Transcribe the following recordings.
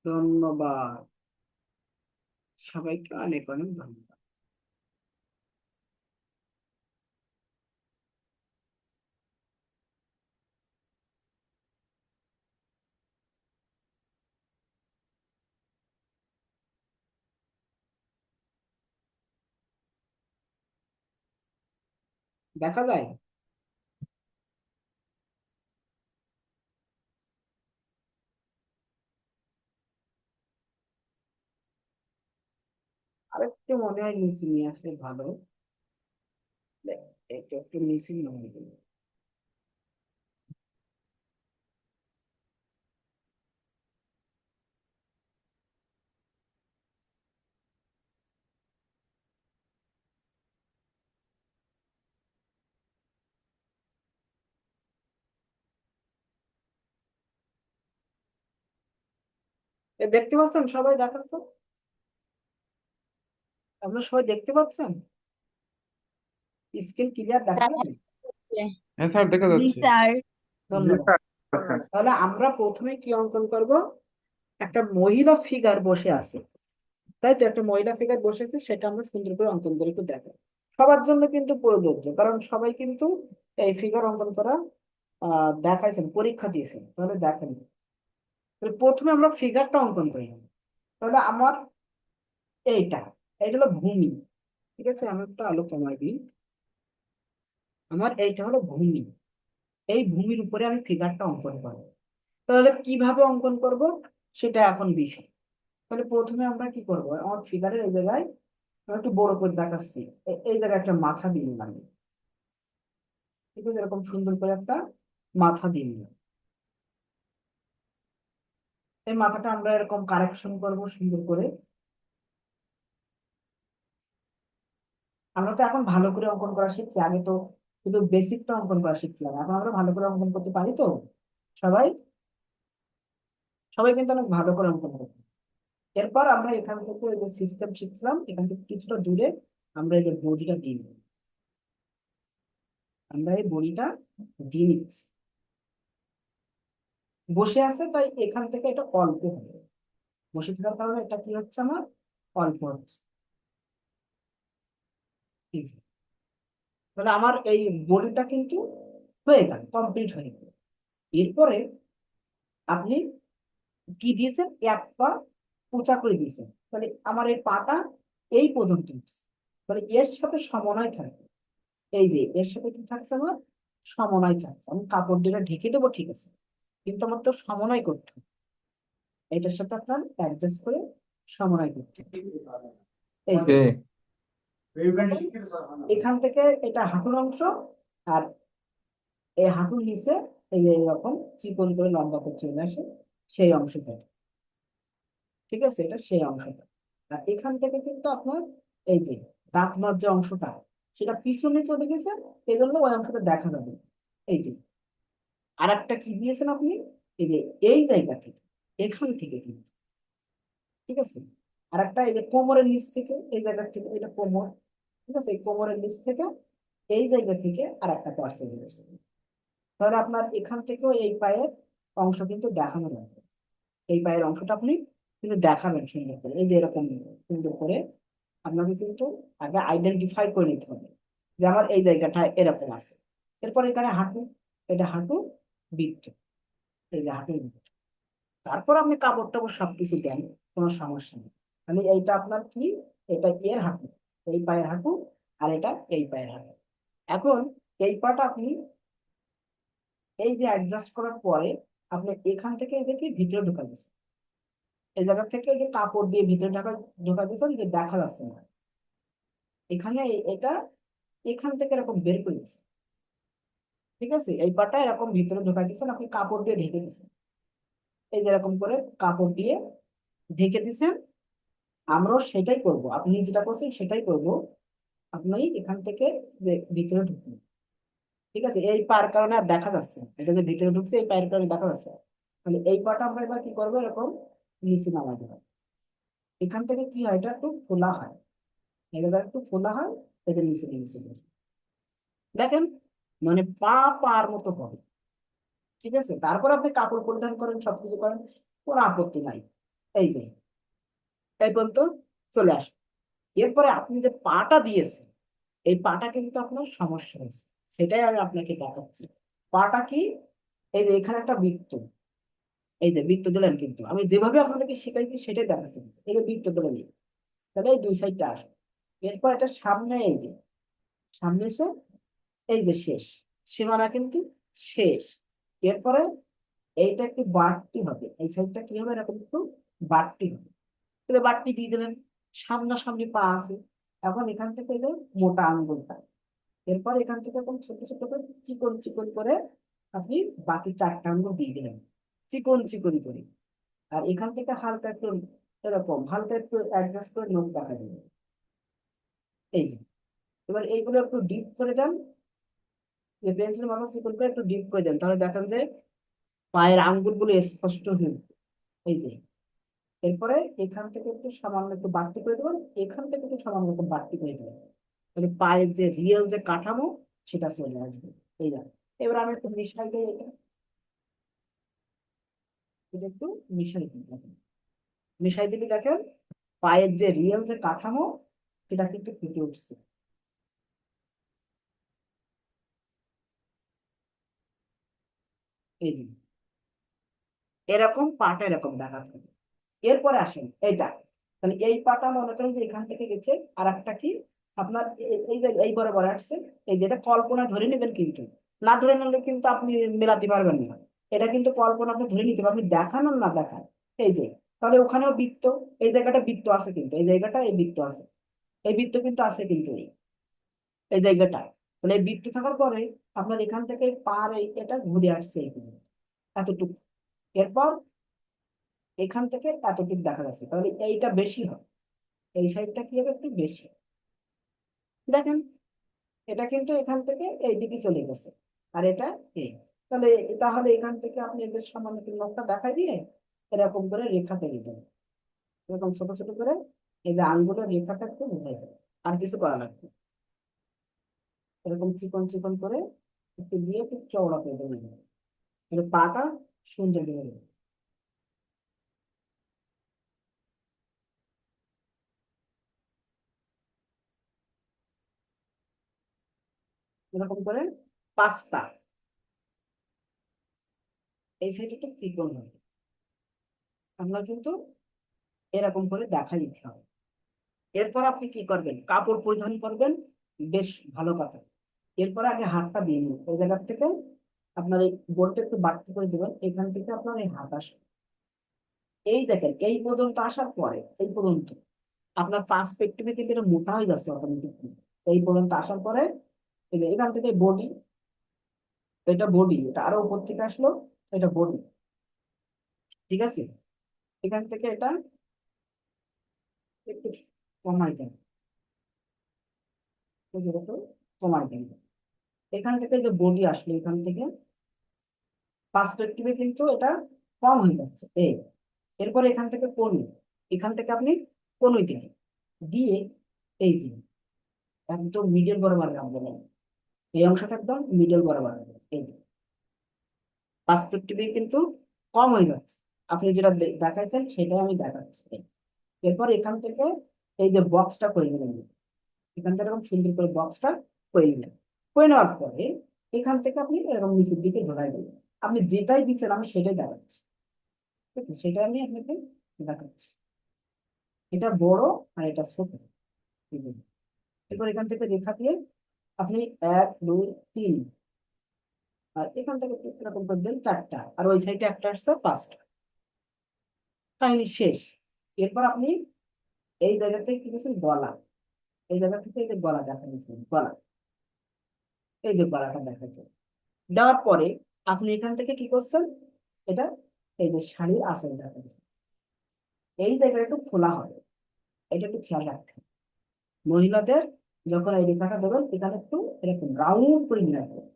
ধন্যবাদ। সবাইকে অনেক অনেক ধন্যবাদ। দেখা যায়। আরেকটু মনে হয় নিচে নিয়ে আসলে ভালো। একটু একটু নিচে নিয়ে আসবে। দেখতে পাচ্ছেন সবাই? দেখান তো, আপনারা সবাই দেখতে পাচ্ছেন? স্ক্রিন ক্লিয়ার দেখা স্যার যায়? হচ্ছে। হ্যাঁ স্যার, দেখা জি যাচ্ছে। স্যার। জি ধন্যবাদ। স্যার। আচ্ছা। তাহলে আমরা প্রথমে কি অঙ্কন করব? একটা মহিলা ফিগার বসে আছে, তাই তো? একটা মহিলা ফিগার বসেছে, সেটা আমরা সুন্দর করে অঙ্কন করে একটু দেখাই। সবার জন্য কিন্তু প্রযোজ্য, কারণ সবাই কিন্তু এই ফিগার অঙ্কন করা দেখাইছেন, পরীক্ষা দিয়েছেন। তাহলে দেখেন, তাহলে প্রথমে আমরা ফিগারটা অঙ্কন করি। তাহলে আমার এইটা, এটা হলো ভূমি। ঠিক আছে, আমি একটু আলো কমাই দিই। আমার এইটা হলো ভূমি। এই ভূমির উপরে আমি ফিগারটা অঙ্কন করবো। তাহলে কিভাবে অঙ্কন করব, সেটা এখন বিষয়। তাহলে প্রথমে আমরা কি করব, আমার ফিগারের এই জায়গায় আমি একটু বড় করে দেখাচ্ছি। এই জায়গায় একটা মাথা দিয়ে নিলাম। ঠিক আছে, এরকম সুন্দর করে একটা মাথা দিয়ে নিলাম। এই মাথাটা আমরা এরকম কারেকশন করব সুন্দর করে। আমরা তো এখন ভালো করে অঙ্কন করা শিখছি, আগে তো শুধু বেসিকটা অঙ্কন করা শিখছিলাম। এখন আমরা ভালো করে অঙ্কন করতে পারি তো? সবাই সবাই কিন্তু অনেক ভালো করে অঙ্কন করতে। এরপর আমরা এখান থেকে ওই যে সিস্টেম শিখছিলাম, এখান থেকে কিছুটা দূরে আমরা এই যে বডিটা দিই। আমরা এই বডিটা দিয়ে নিচ্ছি। বসে আছে, তাই এখান থেকে এটা অল্প হবে। বসে থাকার কারণে এটা কি হচ্ছে, আমার অল্প হচ্ছে। এই যে, তাহলে আমার এই বডিটা কিন্তু হয়ে গেল, কমপ্লিট হয়ে গেল। এরপরে আপনি কি দিয়েছেন, এক পা উঁচা করে দিয়েছেন। তাহলে আমার এই পাটা এই পর্যন্ত উঠছে। তাহলে এর সাথে সমন্বয় থাকবে। এই যে এর সাথে কি থাকছে, আমার সমন্বয় থাকছে। আমি কাপড় দিয়ে ঢেকে দেবো, ঠিক আছে, কিন্তু আমার তো সমন্বয় করতে হবে। এটার সাথে আপনার অ্যাডজাস্ট করে সমন্বয় করতে হবে। এই যে ওকে। এখান থেকে এটা হাঁটুর অংশ, আর এই হাঁটুর নিচে এই যে এরকম চিকন করে লম্বা করে চলে আসে, সেই অংশটা। ঠিক আছে, এটা সেই অংশটা। আর এখান থেকে কিন্তু আপনার এই যে দাঁতমার যে অংশটা, সেটা পিছনে চলে গেছে, এই জন্য ওই অংশটা দেখা যাবে। এই যে আর একটা কি দিয়েছেন আপনি, এই যে এই জায়গা থেকে, এখান থেকে কিন্তু, ঠিক আছে। আর একটা এই যে কোমরের নিচ থেকে, এই জায়গা থেকে, এটা কোমর। ঠিক আছে, এই কোমরের নিচ থেকে এই জায়গা থেকে আর একটা পার্সেল দিয়েছে। তাহলে আপনার এখান থেকেও এই পায়ের অংশ কিন্তু দেখানো লাগবে। এই পায়ের অংশটা আপনি কিন্তু দেখাবেন সুন্দর করে, এই যে এরকম সুন্দর করে আপনাকে কিন্তু আগে আইডেন্টিফাই করে নিতে হবে যে আমার এই জায়গাটা এরকম আছে। এরপর এখানে হাঁটু, এটা হাঁটু বৃত্ত, এই যে হাঁটু বৃত্ত। তারপর আপনি কাপড় টাপড় সবকিছু দেন, কোনো সমস্যা নেই। মানে এইটা আপনার কি, এটা এর হাঁটু, এই পায়ের হাঁটু, আর এটা এই পায়ের হাঁটু। এখন এই পাটা আপনি এই যে অ্যাডজাস্ট করার পরে আপনি এখান থেকে এদেরকে ভিতরে ঢোকা দিচ্ছেন। এই জায়গা থেকে এই যে কাপড় দিয়ে ভিতরে ঢোকা দিচ্ছেন, যে দেখা যাচ্ছে না। এখানে এটা এখান থেকে এরকম বের করে দিচ্ছেন। ঠিক আছে, এই পাটা এরকম ভিতরে ঢোকা দিচ্ছেন, আপনি কাপড় দিয়ে ঢেকে দিচ্ছেন। এই যে এরকম করে কাপড় দিয়ে ঢেকে দিচ্ছেন। আমরাও সেটাই করব, আপনি যেটা করছেন সেটাই করব। আপনি এখান থেকে যে ভিতরে ঢুকুন। ঠিক আছে, এই পায়ের কারণে আর দেখা যাচ্ছে না। এটা যে ভিতরে ঢুকছে, এই পায়ের কারণে দেখা যাচ্ছে না। তাহলে এই পাটা আমরা এবার কি করবো, এরকম নিচে নামাই দেবো। এখান থেকে কি হয়, এটা একটু খোলা হয়, এটা একটু খোলা হয়, এদের নিচে নিচে বসে। দেখেন, মানে পা পার মতো হবে। ঠিক আছে, তারপর আপনি কাপড় পরিধান করেন, সবকিছু করেন, কোনো আপত্তি নাই। এই যে এই পর্যন্ত চলে আসে। এরপরে আপনি যে পাটা দিয়েছেন, এই পাটা কিন্তু আপনার সমস্যা হয়েছে, সেটাই আমি আপনাকে দেখাচ্ছি। পাটা কি, এই যে এখানে একটা বৃত্ত, এই যে বৃত্ত দিলেন, কিন্তু আমি যেভাবে আপনাদেরকে শিখাইছি সেটাই দেখাচ্ছি। এই যে বৃত্ত দিলেন, তাহলে এই দুই সাইডটা আসে। এরপর এটা সামনে, এই যে সামনে এসে এই যে শেষ সীমানা কিন্তু শেষ। এরপরে এইটা একটু বাড়তি হবে, এই সাইডটা কি হবে, এরকম একটু বাড়তি হবে। তাহলে বাড়তি দিয়ে দিলেন, সামনাসামনি পা আছে। এখন এখান থেকে এই যে মোটা আঙ্গুলটা, এরপর এখান থেকে এরকম ছোট ছোট করে চিকন চিকন করে আপনি বাকি চারটা আঙ্গুল দিয়ে দিলেন, চিকন চিকন করে। আর এখান থেকে হালকা একটু এরকম হালকা একটু অ্যাডজাস্ট করে নখ দেখা দিবেন। এই যে এবার এইগুলো একটু ডিপ করে দেন, যে পেন্সিল মাথা চিকন করে একটু ডিপ করে দেন, তাহলে দেখেন যে পায়ের আঙ্গুলগুলো স্পষ্ট হয়ে উঠবে। এই যে এরপরে এখান থেকে একটু সামান্য একটু বাড়তি করে দেবেন, এখান থেকে একটু সামান্য একটু বাড়তি করে দেবেন, তাহলে পায়ের যে রিয়েল যে কাঠামো সেটা চলে আসবে। এই দেখেন, এবার আমি একটু মিশাই দিই, এটা এটা একটু মিশাই দিই, দেখেন মিশাই দিলে দেখেন পায়ের যে রিয়েল যে কাঠামো সেটা কিন্তু ফুটে উঠছে। এই যে এরকম পাটা এরকম দেখা থাকে। এরপরে আসেন এইটা, তাহলে এই পাটা মনে করেন যে এখান থেকে গেছে, আর একটা কি আপনার এই যে এই বরাবর আসছে, এই যেটা কল্পনা ধরে নেবেন, কিন্তু না ধরে নিলে কিন্তু আপনি মেলাতে পারবেন না। এটা কিন্তু কল্পনা আপনি ধরে নিতে পারবেন, আপনি দেখান আর না দেখান। এই যে তাহলে ওখানেও বৃত্ত, এই জায়গাটা বৃত্ত আছে, কিন্তু এই জায়গাটা এই বৃত্ত আছে, এই বৃত্ত কিন্তু আছে কিন্তু এই এই জায়গাটা। তাহলে এই বৃত্ত থাকার পরে আপনার এখান থেকে পার এটা ঘুরে আসছে এইখানে, এতটুকু। এরপর এখান থেকে এতটুকু দেখা যাচ্ছে, তাহলে এইটা বেশি হয়, এই সাইডটা কি হবে, একটু বেশি। দেখেন এটা কিন্তু এখান থেকে এইদিকে চলে গেছে, আর এটা এই, তাহলে তাহলে এখান থেকে আপনি এদের সামান্য একটু নখটা দেখাই দিয়ে এরকম করে রেখা টেনে দেবেন, এরকম ছোট ছোট করে এই যে আঙ্গুলের রেখাটা একটু বোঝাই দেবেন, আর কিছু করা লাগবে না। এরকম চিকন চিকন করে একটু দিয়ে একটু চওড়া করে দেবেন, তাহলে পাটা সুন্দর বের হবে। এরকম করে পাঁচটা, এই সাইডে একটু চিকন হবে, আপনার কিন্তু এরকম করে দেখা দিতে হবে। এরপর আপনি কি করবেন, কাপড় পরিধান করবেন বেশ ভালো কথা। এরপর আগে হাতটা দিয়ে নিন, ওই জায়গা থেকে আপনার এই বোর্ডটা একটু বাড়তি করে দেবেন, এখান থেকে আপনার এই হাত আসবে। এই দেখেন এই পর্যন্ত আসার পরে, এই পর্যন্ত আপনার পার্সপেক্টিভে কিন্তু এটা মোটা হয়ে যাচ্ছে অটোমেটিকলি। এই পর্যন্ত আসার পরে এই যে এখান থেকে বডি, এটা বডি, এটা আরো উপর থেকে আসলো, এটা বডি, ঠিক আছে। এখান থেকে এটা একটু কমাই দেন, এই যে একটু কমাই দেন। এখান থেকে যে বডি আসলো, এখান থেকে পার্সপেক্টিভে কিন্তু এটা কম হয়ে যাচ্ছে এই। এরপরে এখান থেকে কনুই, এখান থেকে আপনি কনুই দিবেন, দিয়ে এই যে একদম মিডল বরাবর রাখবেন, এই অংশটা একদম মিডল বরাবর রাখবেন। এই যে পার্সপেক্টিভে কিন্তু কম হয়ে যাচ্ছে, আপনি যেটা দেখাইছেন সেটাই আমি দেখাচ্ছি। এরপর এখান থেকে এই যে বক্সটা করে নেবেন, এখান থেকে এরকম সুন্দর করে বক্সটা করে নিলেন। করে নেওয়ার পরে এখান থেকে আপনি এরকম নিচের দিকে ঝোলাই দেবেন, আপনি যেটাই দিচ্ছেন আমি সেটাই দেখাচ্ছি, ঠিক আছে, সেটা আমি আপনাকে দেখাচ্ছি। এটা বড় আর এটা ছোট, এই যে। এরপর এখান থেকে রেখা দিয়ে আপনি এক দুই তিন, আর এখান থেকে এরকম করে দেন চারটা, আর ওই সাইডে একটা আসছে পাঁচটা, কাহিনী শেষ। এরপর আপনি এই জায়গা থেকে কি দিচ্ছেন, গলা, এই জায়গা থেকে এই যে গলা দেখা দিচ্ছেন, গলা, এই যে গলাটা দেখাচ্ছে। দেওয়ার পরে আপনি এখান থেকে কি করছেন, এটা এই যে শাড়ির আঁচল দেখা দিচ্ছেন, এই জায়গাটা একটু খোলা হবে, এটা একটু খেয়াল রাখতে হবে। মহিলাদের যখন এই রেখাটা দেবেন এখানে একটু এরকম রাউন্ড করে নিয়ে রাখবেন,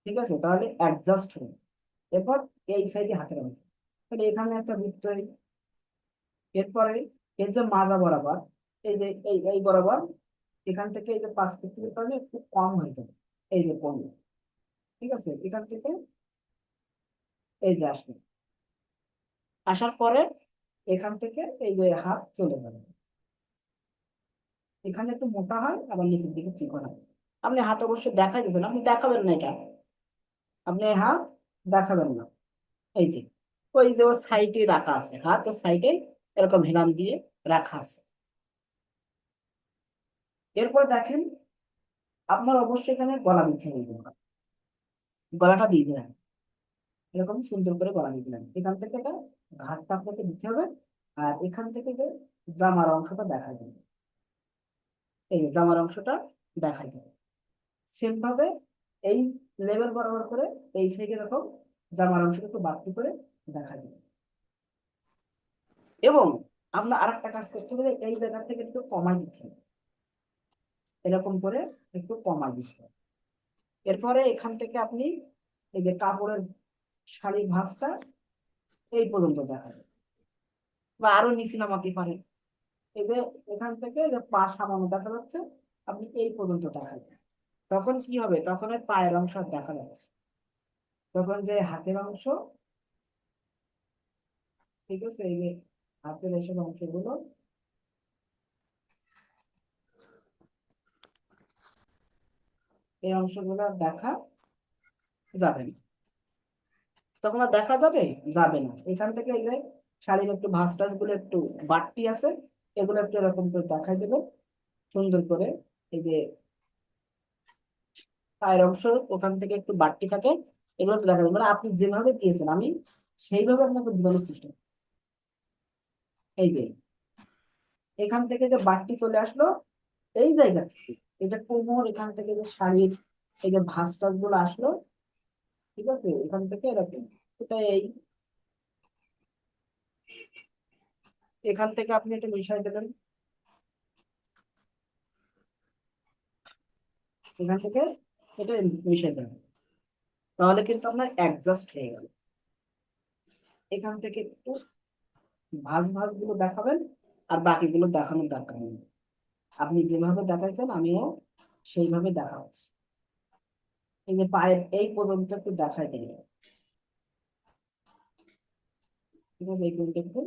ঠিক আছে, তাহলে অ্যাডজাস্ট হবে। এরপর এই সাইডে হাতের অংশ, তাহলে এখানে একটা বৃত্ত এরপরে এর যে মাজা বরাবর, এই যে এই বরাবর এখান থেকে এই যে পার্সপেক্টিভের কারণে একটু কম হয়ে যাবে, এই যে কম, ঠিক আছে। এখান থেকে এই যে আসবে, আসার পরে এখান থেকে এই যে হাত চলে যাবে, এখানে একটু মোটা হয় আবার নিচের দিকে চিকন হয়। আপনি হাত অবশ্যই দেখাই দিয়েছেন, আপনি দেখাবেন না এটা, আপনি হাত দেখাবেন না। এই যে ওই যে ওর সাইডে রাখা আছে, হাত ওর সাইডে এরকম হেলান দিয়ে রাখা আছে। এরপর দেখেন আপনার অবশ্যই এখানে গলা দিতে হবে, গলাটা দিয়ে দিলেন, এরকম সুন্দর করে গলা দিয়ে দিলেন। এখান থেকে এটা ঘাটটা আপনাকে দিতে হবে, আর এখান থেকে যে জামার অংশটা দেখা যাবে, এই যে জামার অংশটা দেখা যাবে সেম ভাবে এই লেভেল বরাবর করে এই সাইডে এরকম জামার অংশটা একটু বাড়তি করে দেখা যাবে। এবং আমরা আরেকটা কাজ করতে হবে, এই জায়গা থেকে একটু কমাই দিতে হবে, এরকম করে একটু কমাই দিতে হবে। এরপরে এখান থেকে আপনি এই যে কাপড়ের শাড়ির ভাঁজটা এই পর্যন্ত দেখাবেন, বা আরো নিচে নামাতে পারেন। এই যে এখান থেকে যে পা সামান্য দেখা যাচ্ছে, আপনি এই পর্যন্ত দেখাবেন। তখন কি হবে, তখন ওই পায়ের অংশ আর দেখা যাচ্ছে, তখন যে হাতের অংশ, ঠিক আছে, এই যে হাতের এসব অংশগুলো, এই অংশগুলো আর দেখা যাবে না। তখন আর দেখা যাবে যাবে না। এখান থেকে এই যে শাড়ির একটু ভাঁজ টাজ গুলো একটু বাড়তি আছে, এগুলো একটু এরকম করে দেখাই দেবো সুন্দর করে। এই যে পায়ের অংশ ওখান থেকে একটু বাড়তি থাকে, এগুলো একটু দেখা যাবে, মানে আপনি যেভাবে দিয়েছেন আমি সেইভাবে আপনাকে বোঝানোর চেষ্টা করব। এই যে এখান থেকে যে বাড়তি চলে আসলো এই জায়গা থেকে, এটা কোমর, এখান থেকে যে শাড়ির এই যে ভাঁজ টাজ গুলো আসলো, ঠিক আছে, এখান থেকে এরকম, এটা এই এখান থেকে আপনি এটা মিশাই দেবেন, এখান থেকে এটা মিশাই দেবেন, তাহলে কিন্তু আপনার অ্যাডজাস্ট হয়ে গেল। এখান থেকে একটু ভাঁজ ভাঁজ গুলো দেখাবেন, আর বাকিগুলো দেখানোর দরকার নেই। আপনি যেভাবে দেখাইছেন আমিও সেইভাবে দেখাচ্ছি। এই যে পায়ের এই পর্যন্ত একটু দেখাই দিই, ঠিক আছে, এই পর্যন্ত একটু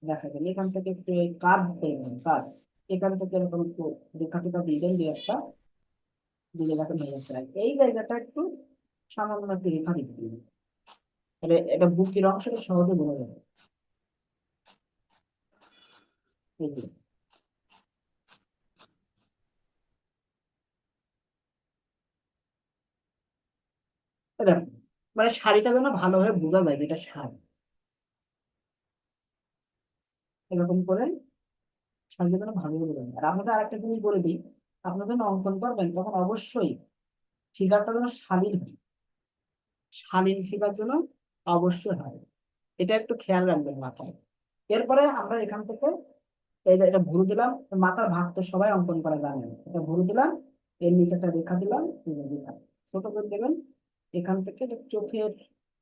দেখাই দিন। এখান থেকে একটু কার্ভ করে দেবেন, কার্ভ, এখান থেকে এরকম একটু রেখা টেখা দিয়ে দেন, দুই একটা দিলে দেখেন হয়ে যাচ্ছে। আর এই জায়গাটা একটু সামান্য একটু রেখা দিতে দিন, তাহলে এটা বুকের অংশটা সহজে বোঝা যাবে। এই যে এটা, মানে শাড়িটা যেন ভালোভাবে বোঝা যায় যেটা শাড়ি, এরকম করে শাড়িটা যেন ভালোভাবে বোঝা যায়। আর আপনাদের আরেকটা জিনিস বলে দিই, আপনারা যখন অঙ্কন করবেন তখন অবশ্যই ফিগারটা যেন শালীন হয়, শালীন ফিগার যেন অবশ্যই হয়, এটা একটু খেয়াল রাখবেন মাথায়। এরপরে আমরা এখান থেকে এই যে এটা ভুরু দিলাম, মাথার ভাগ তো সবাই অঙ্কন করা জানেন, এটা ভুরু দিলাম, এর নিচে একটা রেখা দিলাম, এই যে রেখা ছোট করে দেবেন। এখান থেকে এটা চোখের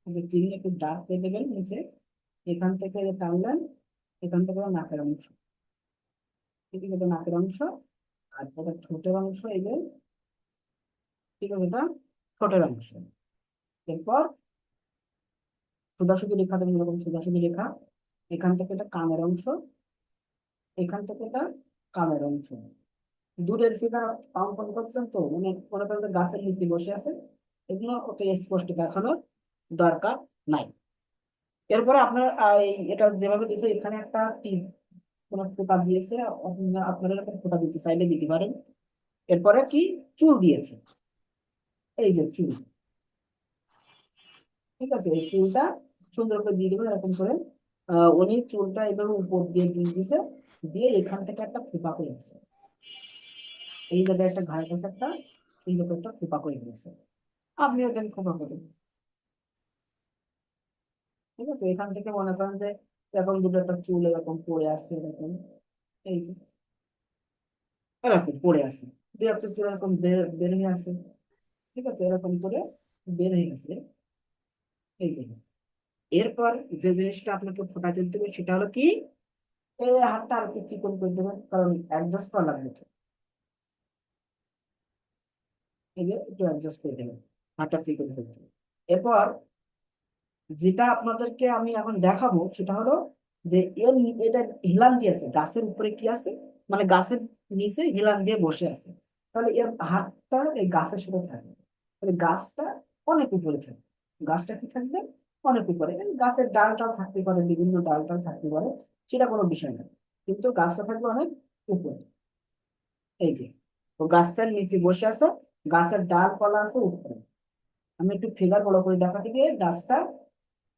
যে চিহ্ন একটু ডার্ক দিয়ে দেবেন নিচে, এখান থেকে যে টানলেন, এখান থেকে নাকের অংশ, ঠিক আছে, এটা নাকের অংশ। আর এটা ঠোঁটের অংশ, এই যে, ঠিক আছে, এটা ঠোঁটের অংশ। এরপর সোজাসুজি রেখা দেবেন, এরকম সোজাসুজি রেখা, এখান থেকে এটা কানের অংশ, এখান থেকে এটা কানের অংশ। দূরের ফিগার অঙ্কন করছেন তো মানে মনে করেন যে গাছের নিচে বসে আছে, এগুলো অত স্পষ্ট দেখানোর দরকার নাই। এরপরে আপনার এটা যেভাবে দিয়েছে, এখানে একটা কোন ফোঁটা দিয়েছে, আপনারা এরকম ফোঁটা দিতে চাইলে দিতে পারেন। এরপরে কি চুল দিয়েছে, এই যে চুল, ঠিক আছে, এই চুলটা সুন্দর করে দিয়ে দেবেন এরকম করে। উনি চুলটা এইভাবে উপর দিয়ে দিয়ে দিয়েছে, দিয়ে এখান থেকে একটা ফোঁপা করে দিয়েছে, এই জায়গায় একটা ঘাড় কাছে একটা এই রকম একটা ফোঁপা করে দিয়েছে, আপনিও দেন ফোঁপা করে, ঠিক আছে। এখান থেকে মনে করেন যে এরকম দুটো একটা চুল এরকম পড়ে আসছে, এরকম এই যে এরকম পড়ে আছে, দুই একটা চুল এরকম বের হয়ে আছে, ঠিক আছে, এরকম করে বের হয়ে গেছে, এই যে। এরপর যে জিনিসটা আপনাকে ফোটা তুলতে হবে সেটা হলো কি, এই হাতটা আর একটু চিকন করে দেবেন, কারণ অ্যাডজাস্ট করা লাগবে তো। এই যে একটু অ্যাডজাস্ট করে দেবেন, হাতটা চিকন করতে। এরপর যেটা আপনাদেরকে আমি এখন দেখাবো সেটা হলো যে এটা হেলান দিয়ে আছে, গাছের উপরে কি আছে, মানে গাছের নিচে হেলান দিয়ে বসে আছে, তাহলে এর হাতটা এই গাছের সাথে থাকবে, তাহলে গাছটা অনেক উপরে থাকবে। গাছটা কি থাকবে? অনেক উপরে। এই গাছের ডালটাও থাকতে পারে, বিভিন্ন ডালটাও থাকতে পারে, সেটা কোনো বিষয় না, কিন্তু গাছটা থাকবে অনেক উপরে। এই যে, তো গাছটার নিচে বসে আছে, গাছের ডাল পালা আছে উপরে। আমি একটু ফিগার বড় করে দেখাতে গিয়ে গাছটা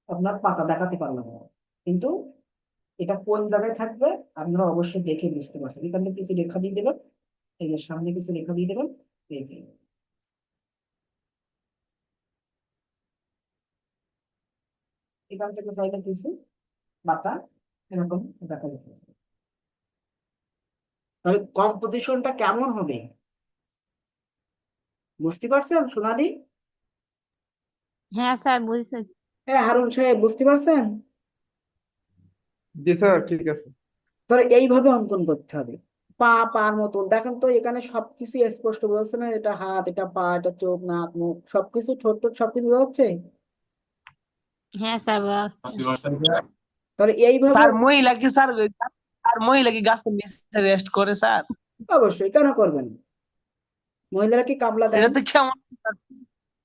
আপনার পাতা দেখাতে পারলাম না। কিন্তু এটা কোন জায়গায় থাকবে আপনারা অবশ্যই দেখে বুঝতে পারছেন। এখান থেকে কিছু রেখা দিয়ে দেবেন, এই যে সামনে কিছু রেখা দিয়ে দেবেন, এই যে এখান থেকে চাইলে কিছু পাতা এরকম দেখা যেতে পারে। তাহলে কম্পোজিশনটা কেমন হবে বুঝতে পারছেন সোনালি? হ্যাঁ স্যার বুঝছি। হ্যাঁ হারুন সাহেব, বুঝতে পারছেন? জি স্যার, ঠিক আছে। তাহলে এইভাবে অঙ্কন করতে হবে। পা পার মতো দেখেন তো, এখানে সবকিছু স্পষ্ট বোঝা যাচ্ছে না? এটা হাত, এটা পা, এটা চোখ, নাক, মুখ, সবকিছু ঠোঁট টোট সবকিছু বোঝা যাচ্ছে। হ্যাঁ স্যার বুঝছি। তাহলে এইভাবে স্যার মহিলা কি স্যার, আর মহিলা কি গাছের নিচে রেস্ট করে স্যার? অবশ্যই কেন করবেন, মহিলারা কি কামলা দেন? এটা তো কেমন স্যার?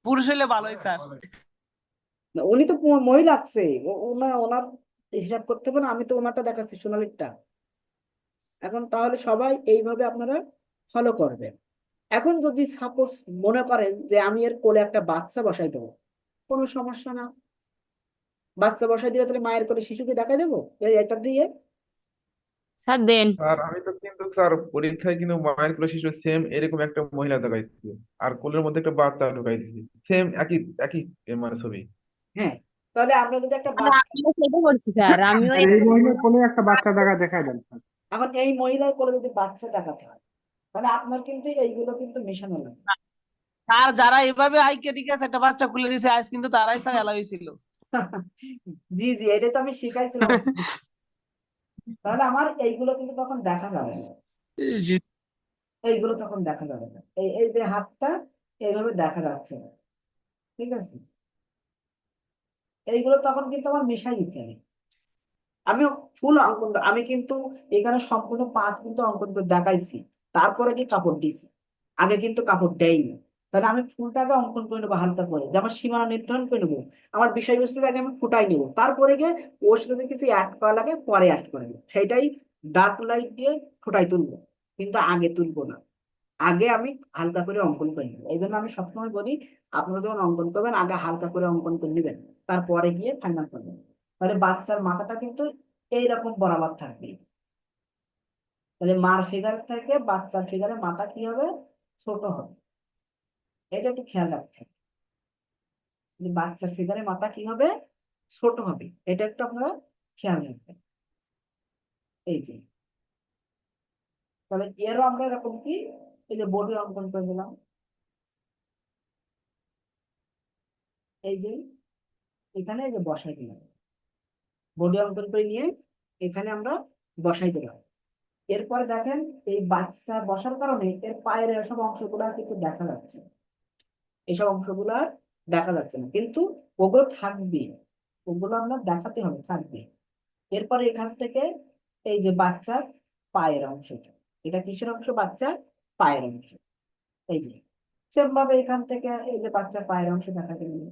পুরুষ হইলে ভালোই স্যার। না, উনি তো মহিলা লাগছে, ওনার হিসাব করতে হবে না, আমি তো ওনারটা দেখাচ্ছি সোনালিরটা। এখন তাহলে সবাই এইভাবে আপনারা ফলো করবেন। এখন যদি সাপোজ মনে করেন যে আমি এর কোলে একটা বাচ্চা বসাই দেবো, কোনো সমস্যা না। বাচ্চা বসাই দিলে তাহলে মায়ের কোলে শিশুকে দেখাই দেবো এটা দিয়ে। স্যার দেন। স্যার আমি তো কিন্তু স্যার পরীক্ষায় কিন্তু মায়ের কোলে শিশু সেম এরকম একটা মহিলা দেখাইছি, আর কোলের মধ্যে একটা বাচ্চা ঢুকাই দিয়েছি, সেম একই একই মানে ছবি। হ্যাঁ, তাহলে আমরা যদি একটা স্যার, বাচ্চা, আমিও সেটা করছি স্যার, আমিও আর এই মহিলার কোলে একটা বাচ্চা দেখাই দেন স্যার। এখন এই মহিলার কোলে যদি বাচ্চা দেখাতে হয়, তাহলে আপনার কিন্তু এইগুলো কিন্তু মেশানো লাগবে। আর যারা এভাবে আইকে ঠিক আছে একটা বাচ্চা খুলে দিয়েছে আজ, কিন্তু তারাই স্যার এলা হয়েছিল। জি জি, এটাই তো আমি শিখাইছিলাম। তাহলে আমার এইগুলো কিন্তু তখন দেখা যাবে না, জি। এইগুলো তখন দেখা যাবে না, এই এই যে হাতটা এইভাবে দেখা যাচ্ছে না, ঠিক আছে? এইগুলো তখন কিন্তু আমার মিশাই দিতে হবে। আমিও ফুল অঙ্কন আমি কিন্তু এখানে সম্পূর্ণ পাঠ কিন্তু অঙ্কন করে দেখাইছি, তারপরে কি কাপড় দিছি, আগে কিন্তু কাপড় দেয়নি। তাহলে আমি ফুলটাকে অঙ্কন করে নেবো হালকা করে, যে আমার সীমানা নির্ধারণ করে নেবো, আমার বিষয়বস্তুটা আগে আমি ফুটাই নেবো, তারপরে গিয়ে ওর সাথে কিছু অ্যাড করা লাগে পরে অ্যাড করে নেবো, সেটাই ডার্ক লাইট দিয়ে ফুটাই তুলবো, কিন্তু আগে তুলবো না। আগে আমি হালকা করে অঙ্কন করে নেবো। এই জন্য আমি সবসময় বলি, আপনারা যখন অঙ্কন করবেন আগে হালকা করে অঙ্কন করে নেবেন, তারপরে গিয়ে ফাইনাল করবেন। তাহলে বাচ্চার মাথাটা কিন্তু এইরকম বরাবর থাকবে। তাহলে মার ফিগার থেকে বাচ্চার ফিগারে মাথা কি হবে? ছোট হবে। এটা একটু খেয়াল রাখতে হবে, যে বাচ্চার ফিগারে মাথা কি হবে? ছোট হবে, এটা একটু আপনারা খেয়াল রাখবেন। এই যে, তাহলে এরও আমরা এরকম কি, এই যে বডি অঙ্কন করে দিলাম, এই যে এখানে এই যে বসাই দিলাম, বডি অঙ্কন করে নিয়ে এখানে আমরা বসাই দিলাম। এরপরে দেখেন, এই বাচ্চা বসার কারণে এর পায়ের এসব অংশগুলো কিন্তু দেখা যাচ্ছে, এইসব অংশগুলো আর দেখা যাচ্ছে না, কিন্তু ওগুলো থাকবে, ওগুলো আমরা দেখাতে হবে থাকবে। এরপরে এখান থেকে এই যে বাচ্চার পায়ের অংশটা, এটা কিসের অংশ? বাচ্চার পায়ের অংশ। এই যে সেম ভাবে এখান থেকে এই যে বাচ্চার পায়ের অংশ দেখাতে গেল।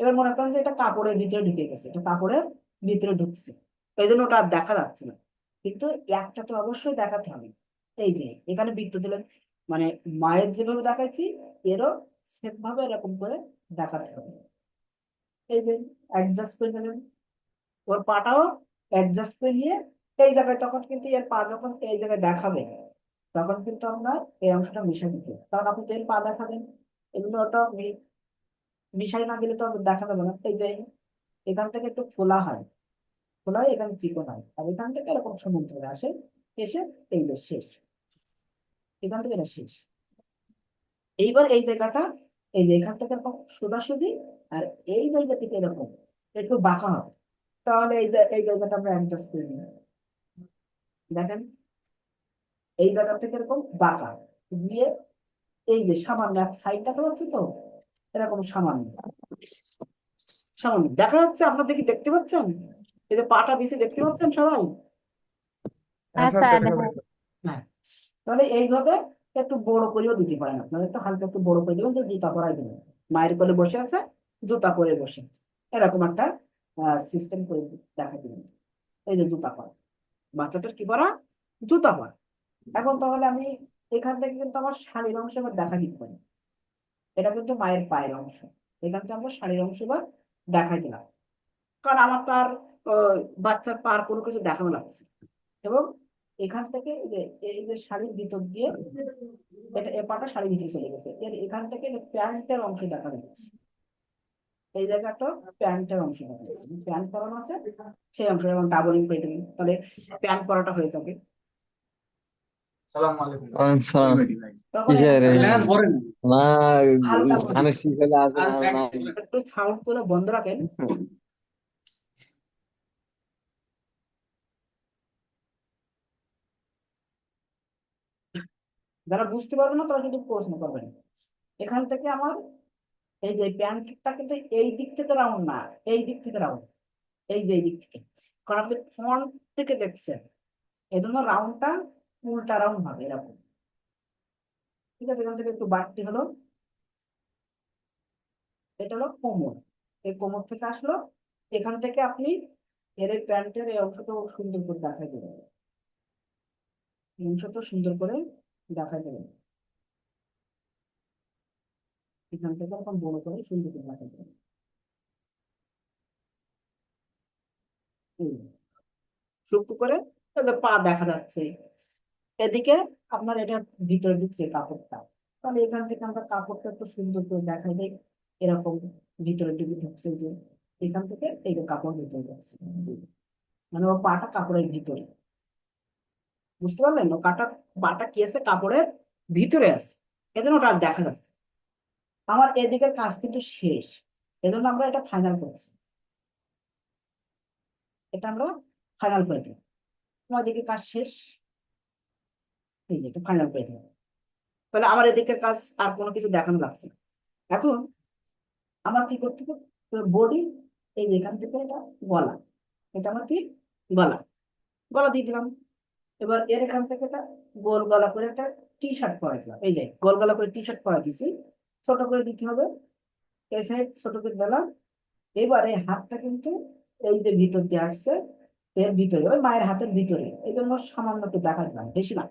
এবার মনে করেন যে এটা কাপড়ের ভিতরে ঢুকে গেছে, এটা কাপড়ের ভিতরে ঢুকছে, এই জন্য ওটা আর দেখা যাচ্ছে না, কিন্তু একটা তো অবশ্যই দেখাতে হবে। এই যে এখানে বৃত্ত দিলেন, মানে মায়ের যেভাবে দেখাচ্ছি এরও সেম ভাবে এরকম করে দেখাতে হবে। এই যে অ্যাডজাস্ট করে নিলেন, ওর পাটাও অ্যাডজাস্ট করে নিয়ে এই জায়গায়, তখন কিন্তু এর পা যখন এই জায়গায় দেখাবে, তখন কিন্তু আপনার এই অংশটা মিশে দিতে হবে। কারণ আপনি তো এর পা দেখাবেন, এগুলো ওটা মিশাই না দিলে তো দেখা যাবে না। এই যে এখান থেকে একটু ফোলা হয়, ফোলা হয়, এখানে চিকন হয়, আর এখান থেকে এরকম সমুদ্র আসে, এসে এই যে শেষ, এখান থেকে এটা শেষ। এইবার এই জায়গাটা, এই যে এখান থেকে এরকম সোজাসুজি, আর এই জায়গা থেকে এরকম একটু বাঁকা হবে, তাহলে এই যে এই জায়গাটা আমরা অ্যাডজাস্ট করে নিই। দেখেন এই জায়গা থেকে এরকম বাঁকা গিয়ে এই যে সামান্য এক সাইড দেখা যাচ্ছে তো, এরকম সামান্য সামান্য দেখা যাচ্ছে, আপনাদের কি দেখতে পাচ্ছেন? এই যে পাটা দিছি দেখতে পাচ্ছেন সবাই? হ্যাঁ হ্যাঁ স্যার স্যার দেখা হ্যাঁ যাচ্ছে। হ্যাঁ, তাহলে এইভাবে একটু বড় করেও দিতে পারেন, আপনারা একটু হালকা একটু বড় করে দেবেন, যে জুতা পরাই দেবেন, মায়ের কোলে বসে আছে, জুতা পরে বসে আছে, এরকম একটা সিস্টেম করে দেখা দিবেন। এই যে জুতা পরা, বাচ্চাটার কি পরা? জুতা পরা। এখন তাহলে আমি এখান থেকে কিন্তু আমার শাড়ির অংশ এবার দেখা দিতে পারি। এটা কিন্তু মায়ের পায়ের অংশ, এখান থেকে আমরা শাড়ির অংশ এবার দেখাই দিলাম, কারণ আমার তো আর বাচ্চার পার কোনো কিছু দেখানো লাগছে না। এবং এখান থেকে এই যে শাড়ির ভিতর দিয়ে এটা এ পাটা শাড়ির ভিতরে চলে গেছে, এর এখান থেকে যে প্যান্টের অংশ দেখা যাচ্ছে, এই জায়গাটা প্যান্টের অংশ দেখা যাচ্ছে, প্যান্ট পরানো আছে সেই অংশ, এবং ডাবলিং করে দেবেন, তাহলে প্যান্ট পরাটা হয়ে যাবে। ওয়ালাইকুম সালাম। তখন কিসের এখান থেকে না হালকা করে ধানের শীষে আছে না নাই? একটু সাউন্ড করে বন্ধ রাখেন। যারা বুঝতে পারবে না তারা কিন্তু প্রশ্ন করবেন। এখান থেকে আমার এই যে প্যান্টটা কিন্তু এই দিক থেকে রাউন্ড না, এই দিক থেকে রাউন্ড, এই যে এই দিক থেকে, কারণ আপনি ফ্রন্ট থেকে দেখছেন, এই জন্য রাউন্ডটা উল্টা রাউন্ড হবে এরকম। ঠিক আছে, এখান থেকে একটু বাড়তি হলো, এটা হলো কোমর, এই কোমর থেকে আসলো, এখান থেকে আপনি এর এই প্যান্টের এই অংশটা সুন্দর করে দেখাই দেবেন, এই অংশটা সুন্দর করে দেখাই দেবেন, এখান থেকে এখন বড় করে সুন্দর করে দেখাই দেবেন। এই সূক্ষ্ম করে এই যে পা দেখা যাচ্ছে, এদিকে আপনার এটা ভিতরে ঢুকছে কাপড়টা, তাহলে এখান থেকে আমরা কাপড়টা একটু সুন্দর করে দেখাই দিই, এরকম ভিতরে ঢুকছে, যে এখান থেকে এই যে কাপড় ভিতরে ঢুকছে, মানে ও পাটা কাপড়ের ভিতরে, বুঝতে পারলেন? ও পাটা কি আছে, কাপড়ের ভিতরে আছে, এজন্য ওটা আর দেখা যাচ্ছে। আমার এদিকের কাজ কিন্তু শেষ, এজন্য আমরা এটা ফাইনাল করছি, এটা আমরা ফাইনাল করে দিই, আমার এদিকে কাজ শেষ, এই যে এটা ফাইনাল করে দিলাম। তাহলে আমার এদিকের কাজ আর কোনো কিছু দেখানো লাগছে না। এখন আমার কি করতে হবে, বডি, এই যে এখান থেকে এটা গলা, এটা আমার কি গলা, গলা দিয়ে দিলাম। এবার এর এখান থেকে এটা গোল গলা করে একটা টি শার্ট পরাই দিলাম, এই যে গোল গলা করে টি শার্ট পরাই দিছি, ছোট করে দিতে হবে, এই সাইড ছোট করে দিলাম। এবারে হাতটা কিন্তু এই যে ভিতর দিয়ে আসছে, এর ভিতরে ওই মায়ের হাতের ভিতরে, এই জন্য সামান্য একটু দেখা দিলাম, বেশি না,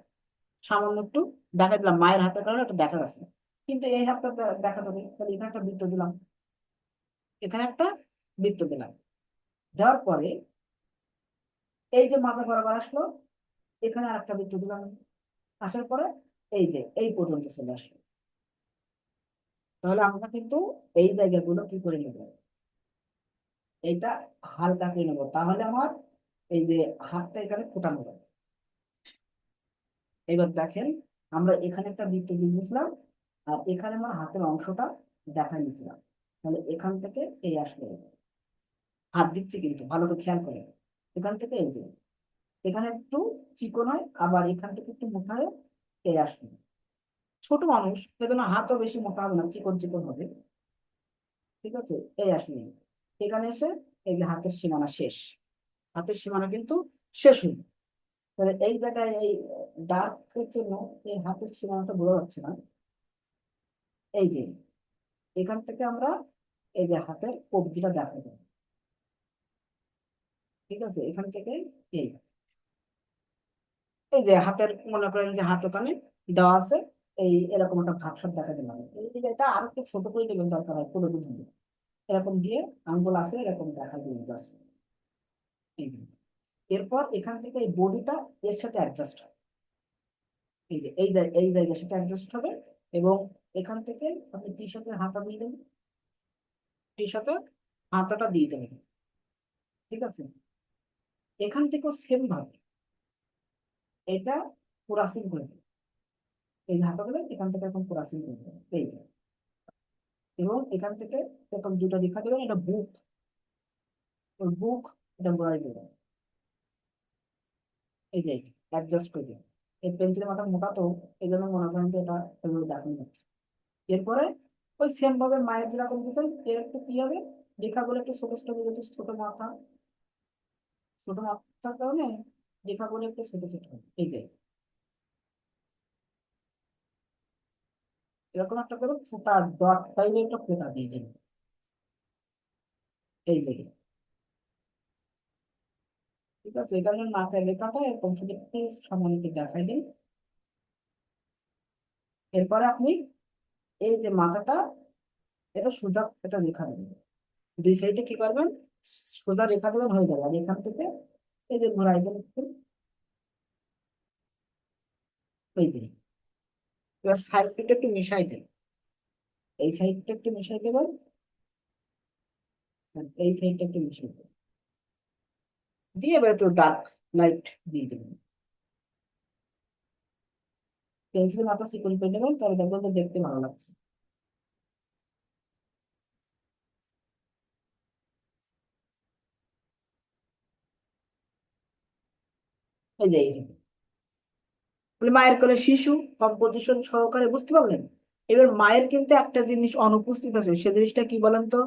সামান্য একটু দেখা দিলাম, মায়ের হাতের কারণে একটু দেখা যাচ্ছে, কিন্তু এই হাতটা দেখা যাবে, তাহলে এখানে একটা বৃত্ত দিলাম, এখানে একটা বৃত্ত দিলাম, দেওয়ার পরে এই যে মাথা বরাবর আসলো, এখানে আর একটা বৃত্ত দিলাম, আসার পরে এই যে এই পর্যন্ত চলে আসলো। তাহলে আমরা কিন্তু এই জায়গাগুলো কি করে নেব, এইটা হালকা করে নেবো, তাহলে আমার এই যে হাতটা এখানে ফোটানো যাবে। এবার দেখেন, আমরা এখানে একটা বৃত্ত দিয়ে দিয়েছিলাম, আর এখানে আমার হাতের অংশটা দেখা নিয়েছিলাম, তাহলে এখান থেকে এই আসলো, হাত দিচ্ছি কিন্তু ভালো করে খেয়াল করে, এখান থেকে এই যে এখানে একটু চিকন হয়, আবার এখান থেকে একটু মোটা হয়, এই আসলো। ছোট মানুষ সেজন্য হাতও বেশি মোটা হবে না, চিকন চিকন হবে। ঠিক আছে, এই আসলে এখানে এসে এই যে হাতের সীমানা শেষ, হাতের সীমানা কিন্তু শেষ হইল। তাহলে এই জায়গায় এই ডার্কের জন্য এই হাতের সীমানাটা বোঝা যাচ্ছে না, এই যে এখান থেকে আমরা এই যে হাতের কবজিটা দেখা যায়। ঠিক আছে, এখান থেকে এই এই যে হাতের মনে করেন যে হাত ওখানে দেওয়া আছে, এই এরকম একটা ভাবসাব দেখা দিলাম, এই যে এটা আরো একটু ছোট করে দেবেন দরকার হয়, পুরো দিন এরকম দিয়ে আঙ্গুল আছে এরকম দেখা দিবেন জাস্ট, এই যে। এরপর এখান থেকে এই বডিটা এর সাথে অ্যাডজাস্ট হয়, এই যে এই জায়গার সাথে অ্যাডজাস্ট হবে, এবং এখান থেকে আপনি টি শার্টের হাতা দিয়ে দেবেন, টি শার্টের হাতাটা দিয়ে দেবেন। ঠিক আছে, এখান থেকেও সেম ভাবে এটা ক্রসিং করে দেবেন, এই যে হাতা দেবেন, এখান থেকে এখন ক্রসিং করে দেবেন, এই যে। এবং এখান থেকে এরকম দুটো রেখা দেবেন, এটা বুক, ওই বুক এটা বড়াই দেবেন, এই যে অ্যাডজাস্ট করে দেবেন। এই পেন্সিলের মাথা মোটা তো, এই জন্য মনে করেন যে এটা এগুলো দেখানো যাচ্ছে। এরপরে ওই সেম ভাবে মায়ের যেরকম দিয়েছেন, এর একটু কি হবে, রেখাগুলো একটু ছোট ছোট, যেহেতু ছোট মাথা, ছোট মাপ থাকার কারণে রেখাগুলো একটু ছোট ছোট হয়। এই যে এরকম একটা করে ফোঁটা ডট টাইপের একটা ফোঁটা দিয়ে দিন। এই যে ঠিক আছে, এটা যেন মাথায় রেখাটা এরকম শুধু একটু সামান্য একটু দেখাই দিন। এরপরে আপনি এই যে মাথাটা এটা সোজা একটা রেখা দেবেন, দুই সাইডে কি করবেন, সোজা রেখা দেবেন, হয়ে যাবে। আর এখান থেকে এই যে ঘোরাই দেন একটু, এই যে এবার সাইডটা একটু মিশাই দেন, এই সাইডটা একটু মিশাই দেবেন, আর এই সাইডটা একটু মিশাই দেবেন, দিয়ে এবার একটু ডার্ক লাইট দিয়ে দেবেন। পেন্সিলের মাথা চিকন করে নেবেন, তাহলে দেখবেন যে দেখতে ভালো লাগছে। এই যে এইভাবে। তাহলে মায়ের কোলে শিশু কম্পোজিশন সহকারে বুঝতে পারলেন। এবার মায়ের কিন্তু একটা জিনিস অনুপস্থিত আছে, সে জিনিসটা কি বলেন তো?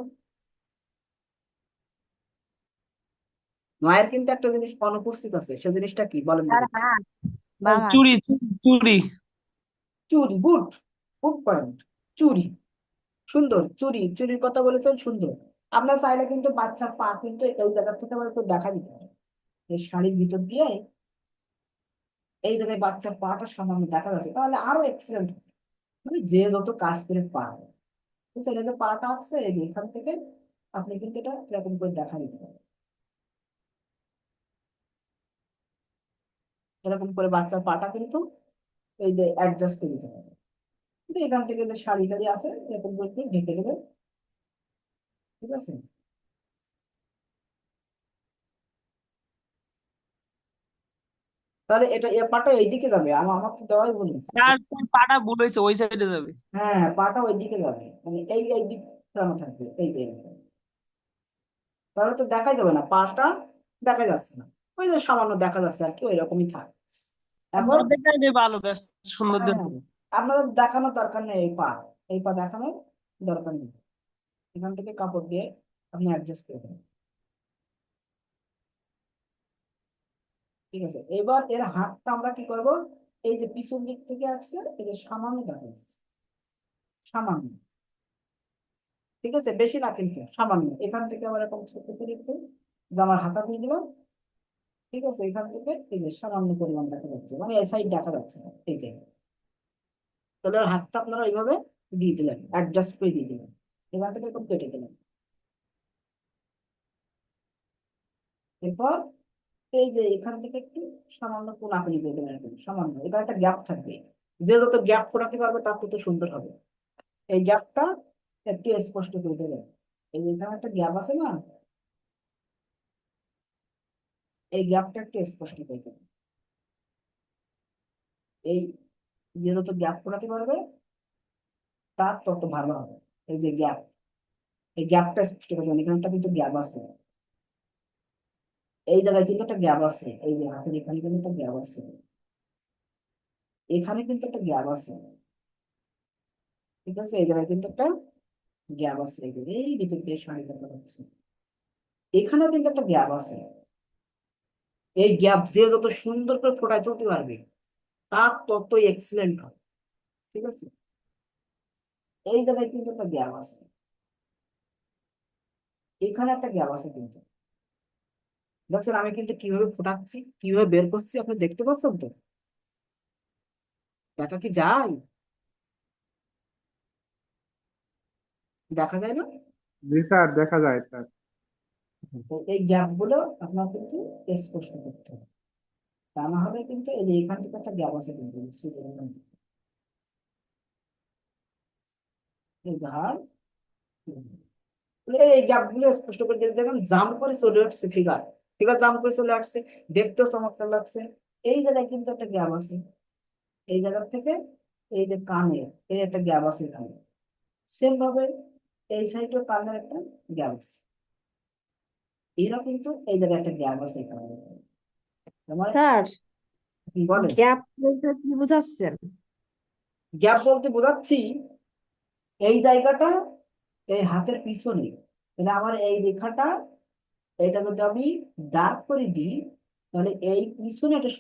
মায়ের কিন্তু একটা জিনিস অনুপস্থিত আছে, সে জিনিসটা কি বলেন স্যার দেখি? হাত, বাম হাত। চুরি চুরি চুরি, গুড, গুড পয়েন্ট। চুরি, সুন্দর। চুরি, চুরির কথা বলেছেন, সুন্দর। আপনার চাইলে কিন্তু বাচ্চার পা কিন্তু এই জায়গা থেকে আবার একটু দেখা দিতে পারে, এই শাড়ির ভিতর দিয়ে এই জায়গায় বাচ্চার পাটা সামান্য দেখা যাচ্ছে, তাহলে আরো এক্সিলেন্ট। মানে যে যত কাজ করে পারে, বুঝছেন? এই যে পাটা আছে, এই যে এখান থেকে আপনি কিন্তু এটা এরকম করে দেখা দিতে পারেন, এরকম করে বাচ্চার পাটা কিন্তু এই যে অ্যাডজাস্ট করে দিতে পারে। কিন্তু এখান থেকে যে শাড়ি টাড়ি আছে এরকম করে একটু ঢেকে দেবে, ঠিক আছে? তাহলে এটা এ পাটা এইদিকে যাবে, আমার তো দেওয়াই বলেছি। তার পাটা ভুল হয়েছে, ওই সাইডে যাবে। হ্যাঁ, পাটা ওইদিকে যাবে, মানে এই দিক থাকবে, এই যে এরকম। তাহলে তো দেখাই যাবে না, পাটা দেখা যাচ্ছে না, ওই যে সামান্য দেখা যাচ্ছে আর কি, ওই রকমই থাক। এখন দেখাই দেবে ভালো, বেশ সুন্দর হ্যাঁ, দেখতে। আপনাদের দেখানোর দরকার নেই, এই পা দেখানোর দরকার নেই। এখান থেকে কাপড় দিয়ে আপনি অ্যাডজাস্ট করে দেবেন, ঠিক আছে? এবার এর হাতটা আমরা কি করব, এই যে পিছন দিক থেকে আসছে, এই যে সামান্য দেখা যাচ্ছে, সামান্য, ঠিক আছে? বেশি না কিন্তু সামান্য। এখান থেকে আবার এরকম ছোট করে একটু জামার হাতা দিয়ে দিলাম, ঠিক আছে? এখান থেকে এই যে সামান্য পরিমাণ দেখা যাচ্ছে, মানে এই সাইড দেখা যাচ্ছে না, এই যে। তাহলে ওর হাতটা আপনারা এইভাবে দিয়ে দিলেন, অ্যাডজাস্ট করে দিয়ে দিলেন, এখান থেকে একটু কেটে দিলেন। এরপর এই যে এখান থেকে একটু সামান্য কোনাকুনি করে দেবেন, এরকম সামান্য, এটা একটা গ্যাপ থাকবে। যে যত গ্যাপ ফোটাতে পারবে তার তত সুন্দর হবে। এই গ্যাপটা একটু স্পষ্ট করে দেবেন। এই যে এখানে একটা গ্যাপ আছে না, এই গ্যাপটা একটু স্পষ্ট করে দেবেন। এই যে যত গ্যাপ ফোটাতে পারবে তার তত ভালো হবে। এই যে গ্যাপ, এই গ্যাপটা স্পষ্ট করে দেবেন। এখানে একটা কিন্তু গ্যাপ আছে, এই জায়গায় কিন্তু একটা গ্যাপ আছে, এই যে হাতের এখানে কিন্তু একটা গ্যাপ আছে, এখানে কিন্তু একটা গ্যাপ আছে, ঠিক আছে? এই জায়গায় কিন্তু একটা গ্যাপ আছে, এই যে এই ভিতর দিয়ে শাড়ি দেখা যাচ্ছে, এখানেও কিন্তু একটা গ্যাপ আছে। এই গ্যাপ যে যত সুন্দর করে ফোটায় তুলতে পারবে তার ততই এক্সিলেন্ট হবে, ঠিক আছে? এই জায়গায় কিন্তু একটা গ্যাপ আছে, এখানে একটা গ্যাপ আছে কিন্তু। দেখছেন আমি কিন্তু কিভাবে ফোটাচ্ছি, কিভাবে বের করছি, আপনি দেখতে পাচ্ছেন তো? দেখা কি যায়? দেখা যায় না? জি স্যার, দেখা যায় স্যার। তো এই গ্যাপ গুলো আপনার কিন্তু স্পষ্ট করতে হবে, তা না হলে কিন্তু এই যে এখান থেকে একটা গ্যাপ আছে কিন্তু, এই ঘাড়, এই গ্যাপ গুলো স্পষ্ট করে যদি দেখেন জাম্প করে চলে আসছে, ফিগার ফিগার জাম্প করে চলে আসছে, দেখতেও চমৎকার লাগছে। এই জায়গায় কিন্তু একটা গ্যাপ আছে, এই জায়গা থেকে এই যে কানে এই একটা গ্যাপ আছে এখানে, সেম ভাবে এই সাইডেও কানের একটা গ্যাপ আছে, এরা কিন্তু এই জায়গায় একটা গ্যাপ আছে এখানে। আমার স্যার, বলেন, গ্যাপ বলতে কি বোঝাচ্ছেন? গ্যাপ বলতে বোঝাচ্ছি এই জায়গাটা এই হাতের পিছনে, মানে আমার এই রেখাটা এটা যদি আমি ডার্ক করে দিই তাহলে এই পিছনে এটা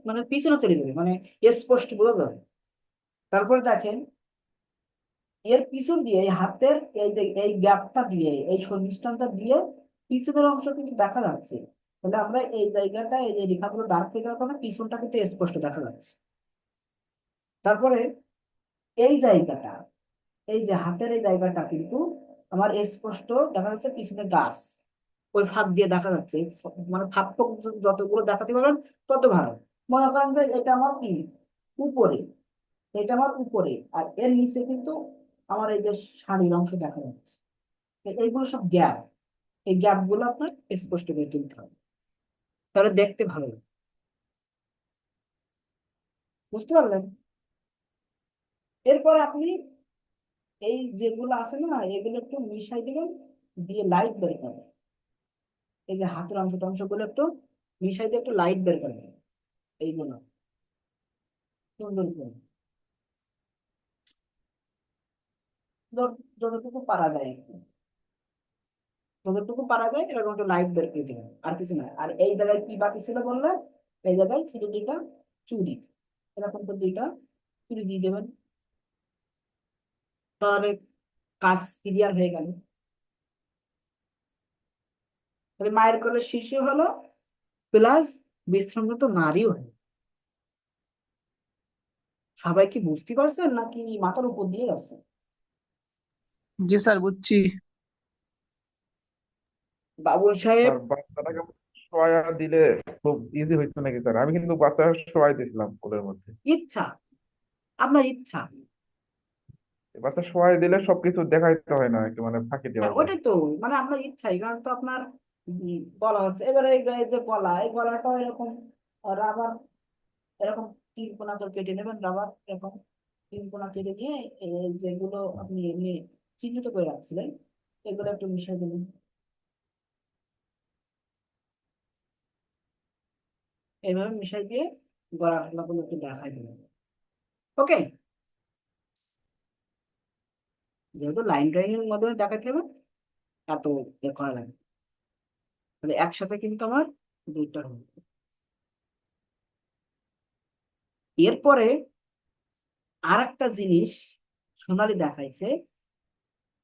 মানে পিছনে চলে যাবে, মানে স্পষ্ট বোঝা যাবে। তারপরে দেখেন এর পিছন দিয়ে এই হাতের এই যে এই গ্যাপটা দিয়ে এই সংমিশ্রণটা দিয়ে পিছনের অংশ কিন্তু দেখা যাচ্ছে। তাহলে আমরা এই জায়গাটা এই যে রেখাগুলো ডার্ক হয়ে যাওয়ার কারণে পিছনটা কিন্তু স্পষ্ট দেখা যাচ্ছে। তারপরে এই জায়গাটা, এই যে হাতের এই জায়গাটা কিন্তু আমার স্পষ্ট দেখা যাচ্ছে, পিছনে গাছ ওই ফাঁক দিয়ে দেখা যাচ্ছে। মানে ফাঁক ফোক যতগুলো দেখাতে পারবেন তত ভালো। মনে করেন যে এটা আমার কি উপরে, এটা আমার উপরে, আর এর নিচে কিন্তু আমার এই যে শাড়ির অংশ দেখা যাচ্ছে। এইগুলো সব গ্যাপ, এই গ্যাপ গুলো আপনার স্পষ্ট করে তুলতে হবে, তাহলে দেখতে ভালো লাগে। বুঝতে পারলেন? এরপরে আপনি এই যেগুলো আছে না এগুলো একটু মিশাই দিবেন, দিয়ে লাইট বের করবেন। এই যে হাতের অংশগুলো একটু মিশাই দিয়ে একটু লাইট বের করবেন, এইগুলো সুন্দর করে যতটুকু পারা যায় একটু, যতটুকু পারা যায় এরকম একটু লাইট বের করে দিবেন, আর কিছু না। আর এই জায়গায় কি বাকি ছিল বললে, এই জায়গায় ছিল দুইটা চুড়ি, এরকম তো দুইটা চুড়ি দিয়ে দেবেন, তাহলে কাজ ক্লিয়ার হয়ে গেল। তাহলে মায়ের কোলে শিশু হলো প্লাস বিশ্রামরত নারীও হলো। সবাই কি বুঝতে পারছেন নাকি মাথার উপর দিয়ে যাচ্ছে? জি স্যার, বুঝছি। বাবুল সাহেব, স্যার বাচ্চাটাকে শোয়া দিলে খুব ইজি হইতো নাকি স্যার? আমি কিন্তু বাচ্চা শোয়াই দিয়েছিলাম কোলের মধ্যে। ইচ্ছা, আপনার ইচ্ছা। বাচ্চা শোয়াই দিলে সবকিছু দেখাইতে হয় না, একটু মানে ফাঁকি হ্যাঁ দেওয়া যায়। ওটাই তো, মানে আপনার ইচ্ছাই, কারণ তো আপনার বলা হচ্ছে। এবারে এই যে গলা, এই গলাটা এরকম রাবার, এরকম তিন কোনা করে কেটে নেবেন, রাবার এরকম তিন কোনা কেটে নিয়ে যেগুলো আপনি এমনি চিহ্নিত করে রাখছিলেন এগুলো একটু মিশিয়ে দেবেন, এইভাবে মিশাই দিয়ে গলার গুলো একটু দেখাই দেবেন। ওকে, যেহেতু লাইন ড্রয়িং এর মাধ্যমে দেখাতে হবে এত করা লাগে, তাহলে একসাথে কিন্তু আমার দুইটা হবে। এরপরে আর একটা জিনিস সোনালি দেখাইছে,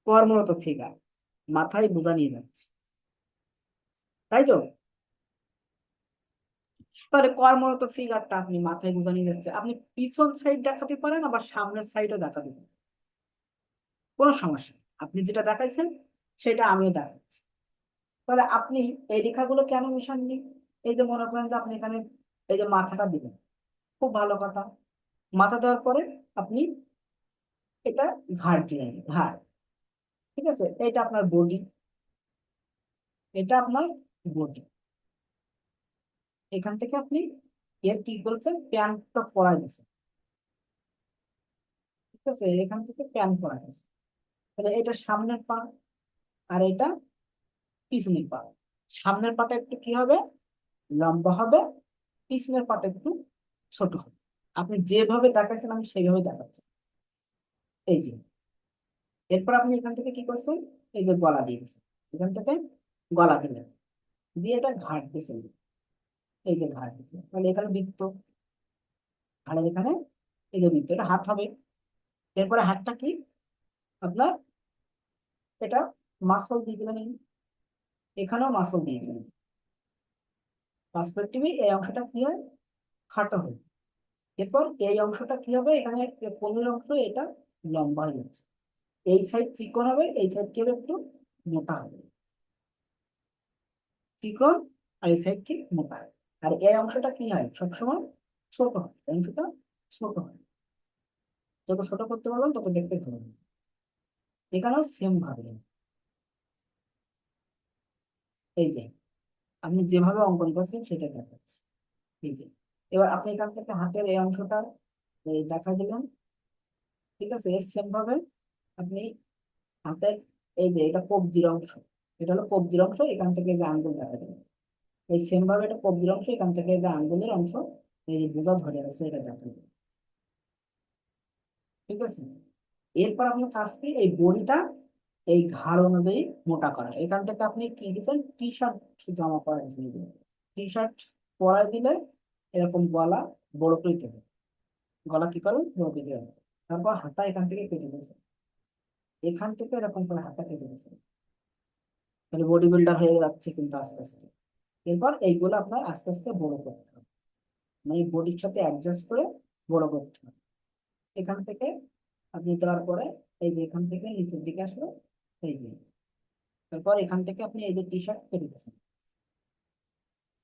কর্মরত ফিগার, মাথায় বোঝা নিয়ে যাচ্ছে, তাই তো? তাহলে কর্মরত ফিগারটা আপনি মাথায় বোঝা নিয়ে যাচ্ছে, আপনি পিছন সাইড দেখাতে পারেন আবার সামনের সাইডও দেখাতে পারেন, কোনো সমস্যা নেই। আপনি যেটা দেখাইছেন সেটা আমিও দেখাচ্ছি। তাহলে আপনি এই রেখাগুলো কেন মিশাননি? এই যে মনে করেন যে আপনি এখানে এই যে মাথাটা দিবেন, খুব ভালো কথা। মাথা দেওয়ার পরে আপনি এটা ঘাড় দিলেন, ঘাড়, ঠিক আছে? এটা আপনার বডি, এটা আপনার বডি। এখান থেকে আপনি এর কি করেছেন, প্যান্টটা পরাই দিয়েছেন, ঠিক আছে? এখান থেকে প্যান্ট পরাই দিয়েছেন। তাহলে এটা সামনের পা আর এটা পিছনের পা। সামনের পাটা একটু কি হবে, লম্বা হবে, পিছনের পাটা একটু ছোট হবে। আপনি যেভাবে দেখাচ্ছেন আমি সেইভাবে দেখাচ্ছি, এই যে। এরপর আপনি এখান থেকে কি করছেন, এই যে গলা দিয়ে দিচ্ছেন, এখান থেকে গলা দিলেন, দিয়ে এটা ঘাট দিয়েছেন, এই যে ঘাট দিচ্ছেন। তাহলে এখানে বৃত্ত, ঘাড়ের এখানে এই যে বৃত্ত, এটা হাত হবে। এরপরে হাতটা কি আপনার, এটা মাসল দিয়ে দিলেন, এখানেও মাসল দিয়ে দিলেন। পার্সপেক্টিভে এই অংশটা কি হয়, খাটো হয়। এরপর এই অংশটা কি হবে, এখানে কোণের অংশ, এটা লম্বা হয়ে যাচ্ছে। এই সাইড চিকন হবে, এই সাইড কি হবে, একটু মোটা হবে, চিকন, আর এই সাইড কি মোটা হবে। আর এই অংশটা কি হয়, সবসময় ছোট হয়, এই অংশটা ছোট হয়। যত ছোট করতে পারবেন তত দেখতে ভালো হবে। এখানেও সেম ভাবে, এই যে আপনি যেভাবে অঙ্কন করছেন সেটা দেখাচ্ছে, এই যে। এবার আপনি এখান থেকে হাতের এই অংশটা দেখা দিলেন, ঠিক আছে? সেম ভাবে আপনি হাতের এই যে এটা কবজির অংশ, এটা হলো কবজির অংশ, এখান থেকে যে আঙ্গুল দেখা দিলেন, এই সেম ভাবে এটা কবজির অংশ, এখান থেকে যে আঙ্গুলের অংশ, এই যে বোঝা ধরে আছে এটা দেখা দিলেন, ঠিক আছে? এরপর আপনার কাজ কি, এই বড়িটা এই ঘাড় অনুযায়ী মোটা করা। এখান থেকে আপনি কি দিচ্ছেন, টি শার্ট জামা পরা টি শার্ট পরাই দিলে এরকম গলা বড় করে দেবে, গলা কি করুন বড় করে দেবে। তারপর হাতা এখান থেকে কেটে দিয়েছে, এখান থেকে এরকম করে হাতা কেটে দিয়েছে, তাহলে বডি বিল্ডার হয়ে যাচ্ছে কিন্তু আস্তে আস্তে। এরপর এইগুলো আপনার আস্তে আস্তে বড় করতে হবে, মানে বডির সাথে অ্যাডজাস্ট করে বড় করতে হবে। এখান থেকে আপনি দেওয়ার পরে এই যে এখান থেকে নিচের দিকে আসলো, এই যে তারপর এখান থেকে আপনি এই যে টি শার্ট কেটে দিচ্ছেন,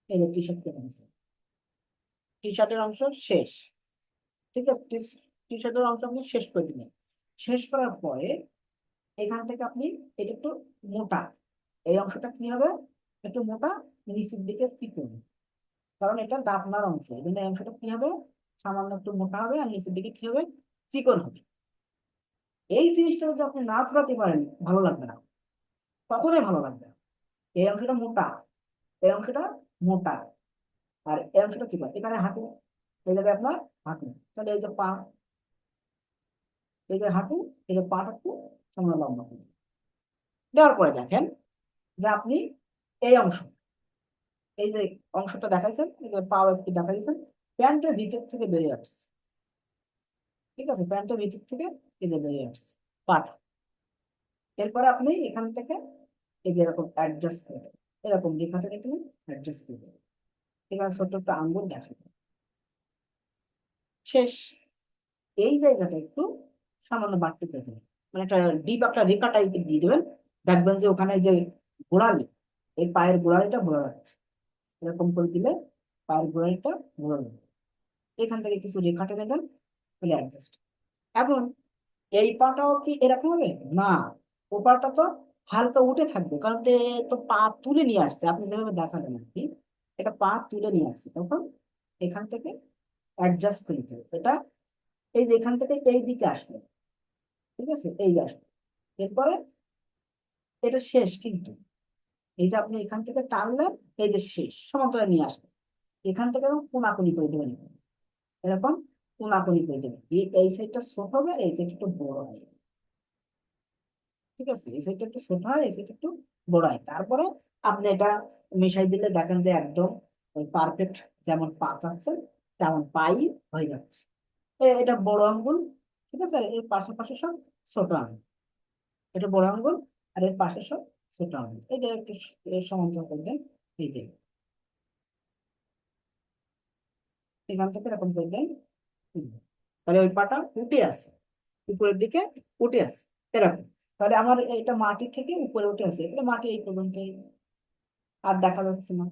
এই যে টি শার্ট কেটে দিচ্ছেন, টি শার্টের অংশ শেষ। ঠিক আছে, টি শার্টের অংশ আপনি শেষ করে দিলেন। শেষ করার পরে এখান থেকে আপনি এটা একটু মোটা, এই অংশটা কি হবে, একটু মোটা, নিচের দিকে চিকন, কারণ এটা দাপনার অংশ, এই জন্য এই অংশটা কি হবে, সামান্য একটু মোটা হবে আর নিচের দিকে কি হবে, চিকন হবে। এই জিনিসটা যদি আপনি না ফোরাতে পারেন ভালো লাগবে না, তখনই ভালো লাগবে। এই অংশটা মোটা, এই অংশটা মোটা, আর এই অংশটা চিকন। এখানে হাঁটু, এই যাবে আপনার হাঁটু, তাহলে এই যে পা, এই যে হাঁটু, এই যে পাটা একটু সামনে লম্বা করে দেওয়ার পরে দেখেন যে আপনি এই অংশ, এই যে অংশটা দেখাইছেন, এই যে পা একটু দেখা দিয়েছেন, প্যান্টের ভিতর থেকে বেরিয়ে আসছে। ঠিক আছে, প্যান্টের ভিতর থেকে এই যে বেরিয়ে আসছে পাটা। এরপরে আপনি এখান থেকে এই যে এরকম অ্যাডজাস্ট করে দেবেন, এরকম রেখাটা এখানে অ্যাডজাস্ট করে দেবেন। এখানে ছোট্ট একটা আঙ্গুল দেখা যায়, শেষ। এই জায়গাটা একটু সামান্য বাড়তি করে দেবেন, মানে একটা ডিপ একটা রেখা টাইপের দিয়ে দেবেন। দেখবেন যে ওখানে যে গোড়ালি, এই পায়ের গোড়ালিটা বোঝা যাচ্ছে, এরকম করে দিলে পায়ের গোড়ালিটা বোঝা যাবে। এখান থেকে কিছু রেখা টেনে দেন, তাহলে অ্যাডজাস্ট। এখন এই পাটাও কি এরকম হবে না, ও পাটা তো হালকা উঠে থাকবে, কারণ তো পা তুলে নিয়ে আসছে, আপনি যেভাবে দেখালেন আর কি, এটা পা তুলে নিয়ে আসছে, তখন এখান থেকে অ্যাডজাস্ট করে দিতে হবে। এটা এই যে এখান থেকে এই দিকে আসবে, ঠিক আছে, এই যে আসবে। এরপরে এটা শেষ কিন্তু, এই যে আপনি এখান থেকে টানলেন, এই যে শেষ সমান্তরাল নিয়ে আসলেন, এখান থেকে কোনাকুনি করে দেবেন, এরকম কোনাকুনি করে দেবেন। এই সাইডটা ছোট হবে আর এই সাইডটা একটু বড় হয়। ঠিক আছে, এই সাইডটা একটু ছোট হয়, এই সাইডটা একটু বড় হয়। তারপরে আপনি এটা মিশাই দিলে দেখেন যে একদম ওই পারফেক্ট, যেমন পা চাচ্ছেন তেমন পাই হয়ে যাচ্ছে। এটা বড় আঙ্গুল, ঠিক আছে, আর এর পাশাপাশি সব ছোট আঙ্গুল। এটা বড় আঙ্গুল আর এর পাশে সব ছোট আঙ্গুল, এটা একটু এর সমান্তরাল করে দেন, এই যে এখান থেকে এরকম করে দেন। হুম। তাহলে ওই পাটা উঠে আছে, উপরের দিকে উঠে আছে এরকম। তাহলে আমার এটা মাটি থেকে উপরে উঠে আছে, এটা মাটি এই পর্যন্ত আর দেখা যাচ্ছে না।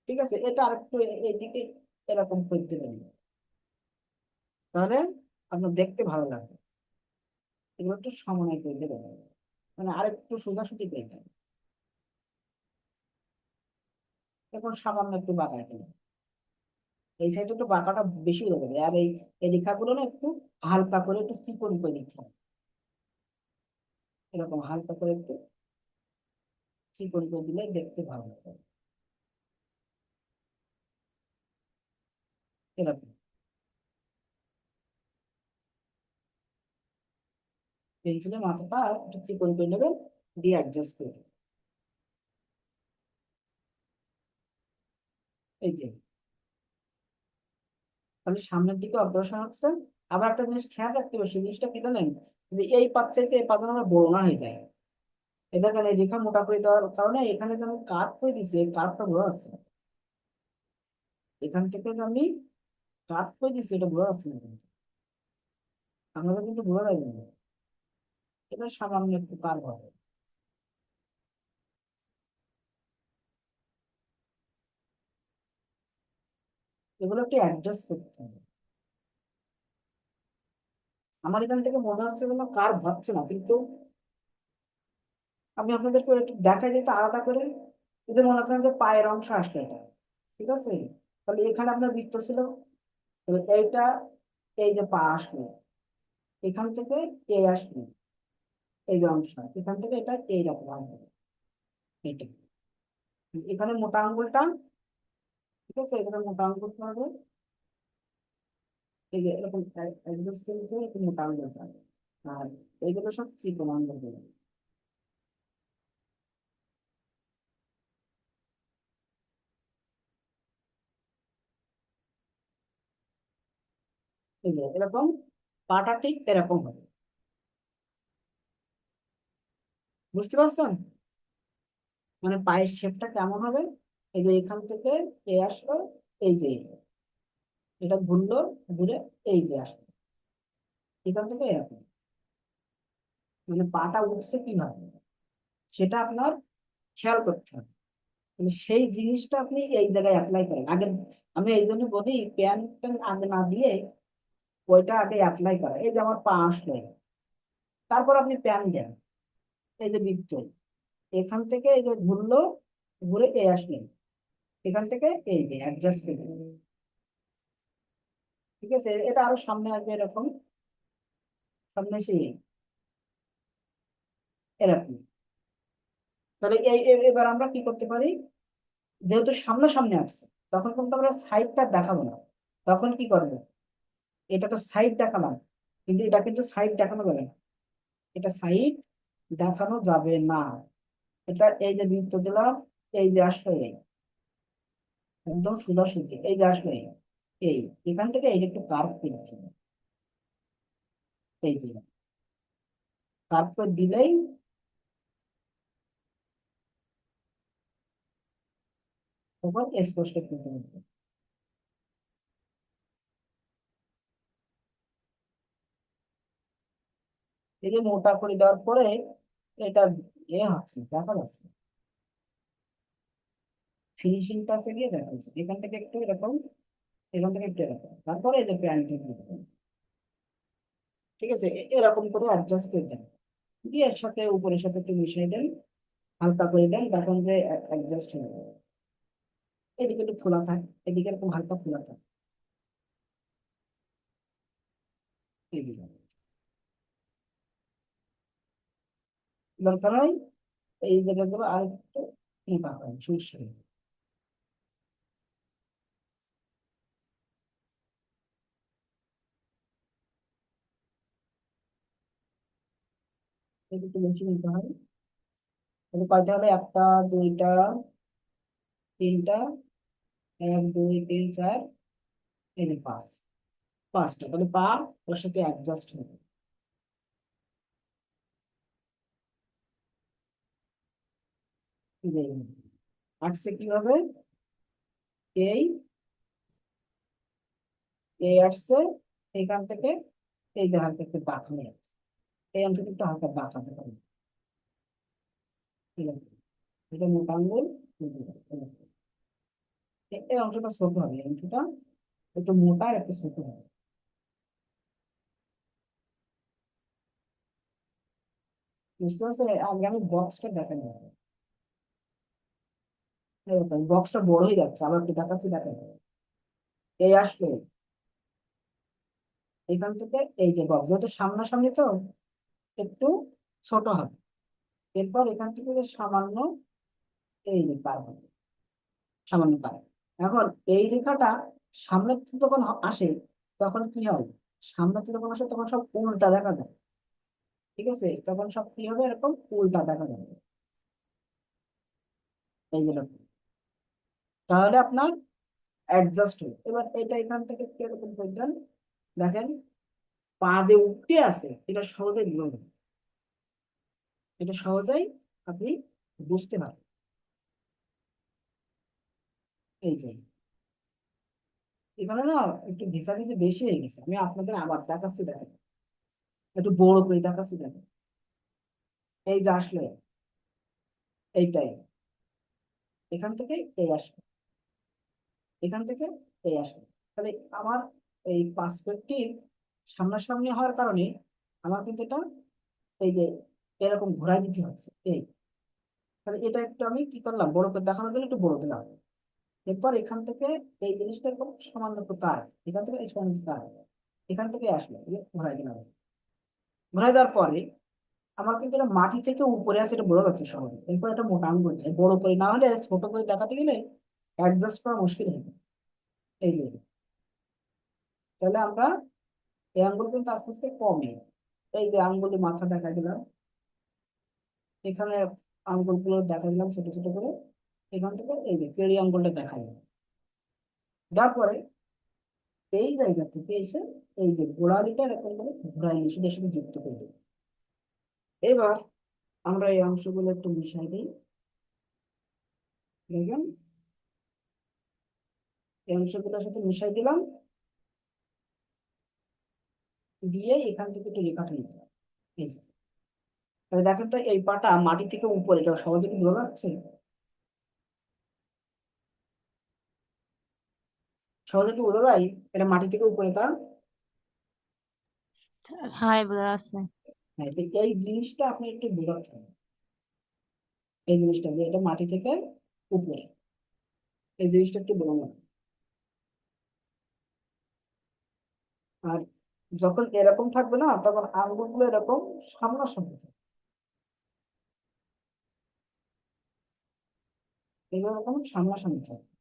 ঠিক আছে, এটা আরেকটু এইদিকে এরকম করে দেবেন, তাহলে আপনার দেখতে ভালো লাগবে। এগুলো একটু সমন্বয় করে দেবেন, মানে আরেকটু সোজাসুজি পেয়ে যাবে। এখন সামান্য একটু বাঁকায় দেবেন, এই সাইডে একটু বাঁকাটা বেশি হয়ে যাবে, আর এই রেখাগুলো না একটু হালকা করে একটু চিকন করে দিতে হবে, এরকম হালকা করে একটু চিকন করে দিলে দেখতে ভালো লাগবে, এরকম। পেন্সিলের মাথাটা একটু চিকন করে নেবেন, দিয়ে অ্যাডজাস্ট করে দেবেন। এই যে তাহলে সামনের দিকে অগ্রসর হচ্ছে। আবার একটা জিনিস খেয়াল রাখতে হবে, সেই জিনিসটা কি জানেন, যে এই পাত চাইতে এই পাত যেন আমার বড় না হয়ে যায়। এই দেখেন এই রেখা মোটা করে দেওয়ার কারণে এখানে যে আমি কাট করে দিচ্ছি, এই কাটটা বোঝা যাচ্ছে না। এখান থেকে যে আমি কাট করে দিচ্ছি এটা বোঝা যাচ্ছে না কিন্তু, আপনাদের কিন্তু বোঝা যাবে না, এটা সামান্য একটু কার হবে। এগুলো একটু অ্যাডজাস্ট করতে হবে। আমার এখান থেকে মনে হচ্ছে কোনো কার হচ্ছে না, কিন্তু আমি আপনাদেরকে একটু দেখাই যেতে আলাদা করে। যদি মনে করেন যে পায়ের অংশ আসলো এটা, ঠিক আছে, তাহলে এখানে আপনার বৃত্ত ছিল, তাহলে এইটা, এই যে পা আসলো, এখান থেকে এই আসলো, এই যে অংশ, এখান থেকে এটা এইরকম আসবে, এইটা। এখানে মোটা আঙ্গুলটা, ঠিক আছে, এখানে মোটা আঙ্গুলটা হবে, এই যে এরকম অ্যাডজাস্ট করে দিতে হবে, একটু মোটা আঙ্গুলটা হবে। আর এইগুলো সব চিকন আঙ্গুল গুলো। এই যে এরকম পাটা ঠিক এরকম হবে, বুঝতে পারছেন? মানে পায়ের শেপটা কেমন হবে? এই যে এখান থেকে এ আসলো, এই যে এটা ঘুরলো, ঘুরে এই যে আসলো, এখান থেকে এরকম, মানে পাটা উঠছে কিভাবে সেটা আপনার খেয়াল করতে হবে। মানে সেই জিনিসটা আপনি এই জায়গায় অ্যাপ্লাই করেন আগে। আমি এই জন্য বলি প্যান ট্যান আগে না দিয়ে ওইটা আগে অ্যাপ্লাই করা। এই যে আমার পা আসলো, তারপর আপনি প্যান দেন, এই যে বৃত্ত এখান থেকে এই যে ঘুরলো, ঘুরে এ আসলেন, এখান থেকে এই যে অ্যাডজাস্ট করে দিলেন। ঠিক আছে, এটা আরো সামনে আসবে এরকম, সামনে এসে এরকম। তাহলে এবার আমরা কি করতে পারি, যেহেতু সামনাসামনি আসছে তখন কিন্তু আমরা সাইডটা দেখাবো না। তখন কি করবো, এটা তো সাইড দেখালাম, কিন্তু এটা কিন্তু সাইড দেখানো যাবে না, এটা সাইড দেখানো যাবে না। এটা এই যে বৃত্ত দিলাম, এই যে আসলো এই, একদম সোজাসুজি এই যে আসলো এই, এখান থেকে এই যে একটু কার্ভ দিচ্ছি, এই যে কার্ভ করে দিলেই তখন স্পষ্ট করতে হবে। এই যে মোটা করে দেওয়ার পরে এটা হচ্ছে দেখা যাচ্ছে, ফিনিশিং টাচে গিয়ে দেখা যাচ্ছে এখান থেকে একটু এরকম, এখান থেকে একটু এরকম, তারপরে এই যে প্যান্ট, ঠিক আছে, এরকম করে অ্যাডজাস্ট করে দেন, দিয়ে এর সাথে উপরের সাথে একটু মিশিয়ে দেন, হালকা করে দেন, দেখেন যে অ্যাডজাস্ট হয়ে যাবে। এদিকে একটু খোলা থাক, এদিকে এরকম হালকা খোলা থাক, এদিকে দরকার হয় এই জায়গাগুলো আর একটু মোটা হয়, সরিষা একটু বেশি নিতে হয়। তাহলে কয়টা হলো, একটা, দুইটা, তিনটা, এক, দুই, তিন, চার, এই যে পাঁচ, পাঁচটা। তাহলে পা ওর সাথে অ্যাডজাস্ট হবে। এই যে আসছে কিভাবে, এই এই আসছে এখান থেকে, এই যে হালকা একটু বাঁকা নিয়ে আসছে, এই অংশটা একটু হালকা বাঁকাতে হবে, ঠিক আছে? এটা মোটা আঙ্গুল, এই অংশটা ছোট হবে, এই অংশটা একটু মোটা আর একটু ছোট হবে, বুঝতে পারছে? আগে আমি বক্সটা দেখেন, বক্সটা বড় হয়ে যাচ্ছে, আবার একটু দেখাচ্ছি, দেখেন এই আসলো এখান থেকে, এই যে বক্স যেহেতু সামনাসামনি তো একটু ছোট হবে, এরপর এখান থেকে যে সামান্য এই যে পার হবে, সামান্য পার। এখন এই রেখাটা সামনে থেকে যখন আসে তখন কি হয়, সামনে থেকে যখন আসে তখন সব উল্টা দেখা যায়, ঠিক আছে? তখন সব কি হবে, এরকম উল্টা দেখা যাবে, এই যে এরকম। তাহলে আপনার অ্যাডজাস্ট হবে। এবার এটা এখান থেকে কিরকম করবেন, দেখেন পা যে উঠে আছে এটা সহজে বুঝবেন, এটা সহজেই আপনি বুঝতে পারবেন। এই যে এখানে না একটু ঘেঁষাঘেঁষি বেশি হয়ে গেছে, আমি আপনাদের আবার দেখাচ্ছি, দেখেন একটু বড় করে দেখাচ্ছি, দেখেন এই যে আসলে এইটাই, এখান থেকে এই আসবে, এখান থেকে এই আসবে। তাহলে আমার এই পার্সপেক্টিভ সামনাসামনি হওয়ার কারণে আমার কিন্তু এটা এই যে এরকম ঘোরাই দিতে হচ্ছে এই। তাহলে এটা একটু আমি কি করলাম, বড় করে দেখানোর জন্য একটু বড় দিলাম। এরপর এখান থেকে এই জিনিসটা এরকম সামান্য একটু কার, এখান থেকে এই সামান্য কার, এখান থেকে আসলো, এই যে ঘোরাই দিলাম। ঘোরাই দেওয়ার পরে আমার কিন্তু এটা মাটি থেকে উপরে আছে, এটা বোঝা যাচ্ছে সহজে। এরপর এটা মোটা আঙ্গুল দিয়ে বড় করে, না হলে ছোট করে দেখাতে গেলে অ্যাডজাস্ট করা মুশকিল হয়ে যাবে। এই যে তাহলে আমরা এই আঙ্গুল কিন্তু আস্তে আস্তে কমে, এই যে আঙ্গুলে মাথা দেখা দিলাম, এখানে আঙ্গুলগুলো দেখা দিলাম ছোট ছোট করে, এখান থেকে এই যে পেরি আঙ্গুলটা দেখা দিলাম। তারপরে এই জায়গা থেকে এসে এই যে গোড়ালিটা এরকম করে ঘোরায় নিষেধের সাথে যুক্ত করে দেবো। এবার আমরা এই অংশগুলো একটু মিশাই দিই। দেখেন, এই অংশগুলোর সাথে মিশাই দিলাম, দিয়ে এখান থেকে একটু রেখাটা নিতে হবে। এই যে, তাহলে দেখেন তো এই পাটা মাটি থেকে উপরে, এটা সহজে কি বোঝা যাচ্ছে? সহজে কি বোঝা যায় এটা মাটি থেকে উপরে? তা হ্যাঁ বোঝা যাচ্ছে। হ্যাঁ, তো এই জিনিসটা আপনি একটু বোঝাতে হবে, এই জিনিসটা যে এটা মাটি থেকে উপরে, এই জিনিসটা একটু বোঝানো হবে। আর যখন এরকম থাকবে না, তখন আঙ্গুলগুলো এরকম সামনাসামনি থাকবে, এগুলো এরকম সামনাসামনি থাকবে।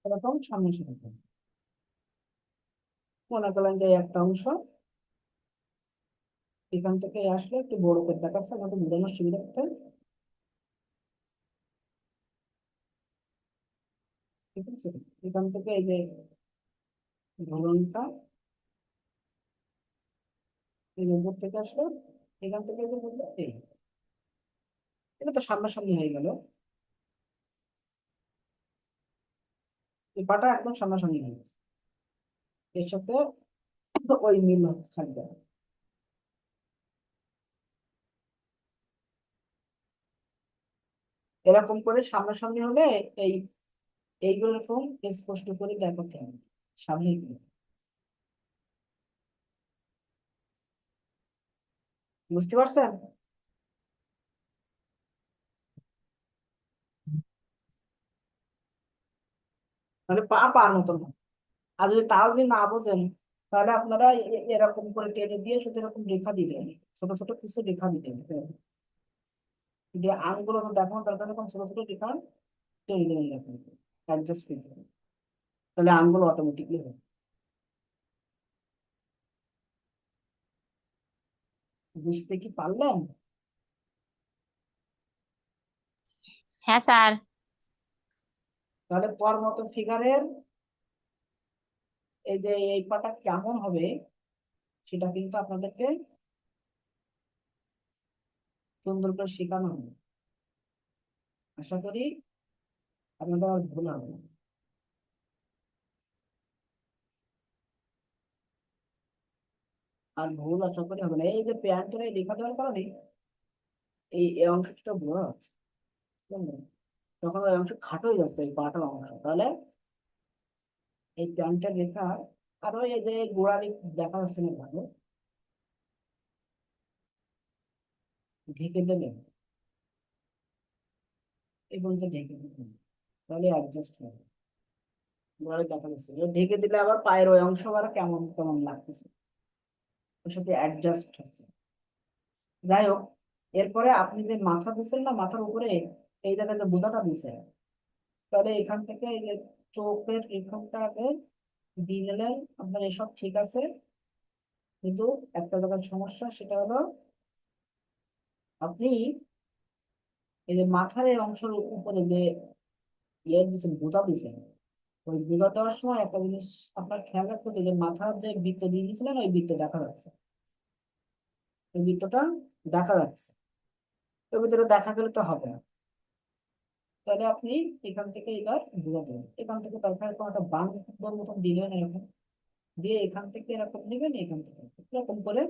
এরকম সামনাসামনি থাকবে। মনে করলেন যে একটা অংশ এখান থেকে আসলে একটু বড় করে দেখাচ্ছে, আমাদের বোঝানোর সুবিধার্থে। ঠিক আছে, এখান থেকে এই যে ধরনটা এই যে উপর থেকে আসলো, এখান থেকে এই যে বললো এই, এটা তো সামনাসামনি হয়ে গেল, এই পাটা একদম সামনাসামনি হয়ে গেছে, এর সাথে ওই মিল থাকবে। এরকম করে সামনাসামনি হলে এই এইগুলো এরকম স্পষ্ট করে দেখাতে হবে সামনে গিয়ে। বুঝতে পারছেন? মানে পা পার মতন হবে। আর যদি তাও যদি না বোঝেন, তাহলে আপনারা এরকম করে টেনে দিয়ে শুধু এরকম রেখা দিবেন, ছোট ছোট কিছু রেখা দিবেন, দিয়ে আঙুল তো দেখানো দরকার, এরকম ছোট ছোট রেখা টেনে দিবেন এরকম, অ্যাডজাস্ট করে দিবেন, তাহলে আঙ্গুল অটোমেটিকলি হবে। বুঝতে কি পারলেন? হ্যাঁ স্যার। তাহলে পর মতো ফিগারের এই যে এই পাটা কেমন হবে, সেটা কিন্তু আপনাদেরকে সুন্দর করে শেখানো হবে। আশা করি আপনাদের আর ভুল হবে না। আর ভুল আশা করি হবে না। এই যে প্যান্টের এই লেখা দেওয়ার কারণে এই অংশটা বোঝা যাচ্ছে, বুঝলেন? তখন ওই অংশ খাটো হয়ে যাচ্ছে, এই পাটার অংশ, তাহলে এই প্যান্টের রেখা আরো এই যে গোড়ালি দেখা যাচ্ছে না ভালো, ঢেকে দেবেন, এই পর্যন্ত ঢেকে দেবেন, তাহলে অ্যাডজাস্ট হবে। গোড়ালি দেখা যাচ্ছে, এবার ঢেকে দিলে আবার পায়ের ওই অংশ আবার কেমন কেমন লাগতেছে, ওর সাথে অ্যাডজাস্ট হচ্ছে। যাই হোক, এরপরে আপনি যে মাথা দিচ্ছেন না, মাথার উপরে এই জায়গায় যে বোঁতাটা দিচ্ছেন, তাহলে এখান থেকে এই যে চোখের এখানটা আগে দিয়ে নিলেন, আপনার এসব ঠিক আছে, কিন্তু একটা জায়গার সমস্যা, সেটা হলো আপনি এই যে মাথার এই অংশের উপরে যে ইয়ে দিচ্ছেন, বোঁতা দিচ্ছেন, ওই বোঁতা দেওয়ার সময় একটা জিনিস আপনার খেয়াল রাখতে হবে, যে মাথার যে বৃত্ত দিয়ে দিয়েছিলেন ওই বৃত্ত দেখা যাচ্ছে, ওই বৃত্তটা দেখা যাচ্ছে, ওই ভিতরে দেখা গেলে তো হবে না। তাহলে আপনি এখান থেকে এবার বোঝা দেবেন, এখান থেকে দরকার কোনো একটা বান মতন দিলেন এরকম, দিয়ে এখান থেকে এরকম নেবেন, এখান থেকে এরকম করে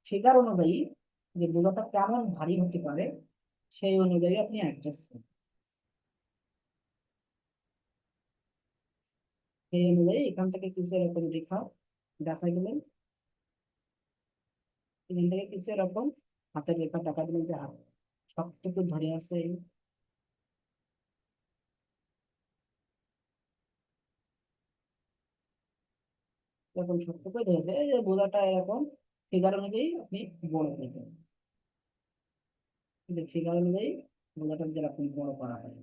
ফিগার অনুযায়ী যে বোঝাটা কেমন ভারী হতে পারে সেই অনুযায়ী আপনি অ্যাডজাস্ট করবেন। সেই অনুযায়ী এখান থেকে কিছু এরকম রেখা দেখা দিলেন, এখান থেকে কিছু এরকম হাতের রেখা দেখা দিলেন, যে হাত সবটুকু ধরে আছে, এরকম সবটুকু ধরেছে, এই যে বোঝাটা এরকম ফিগার অনুযায়ী আপনি বড় করবেন, ফিগার অনুযায়ী গোলাটা যেরকম বড় করা হয়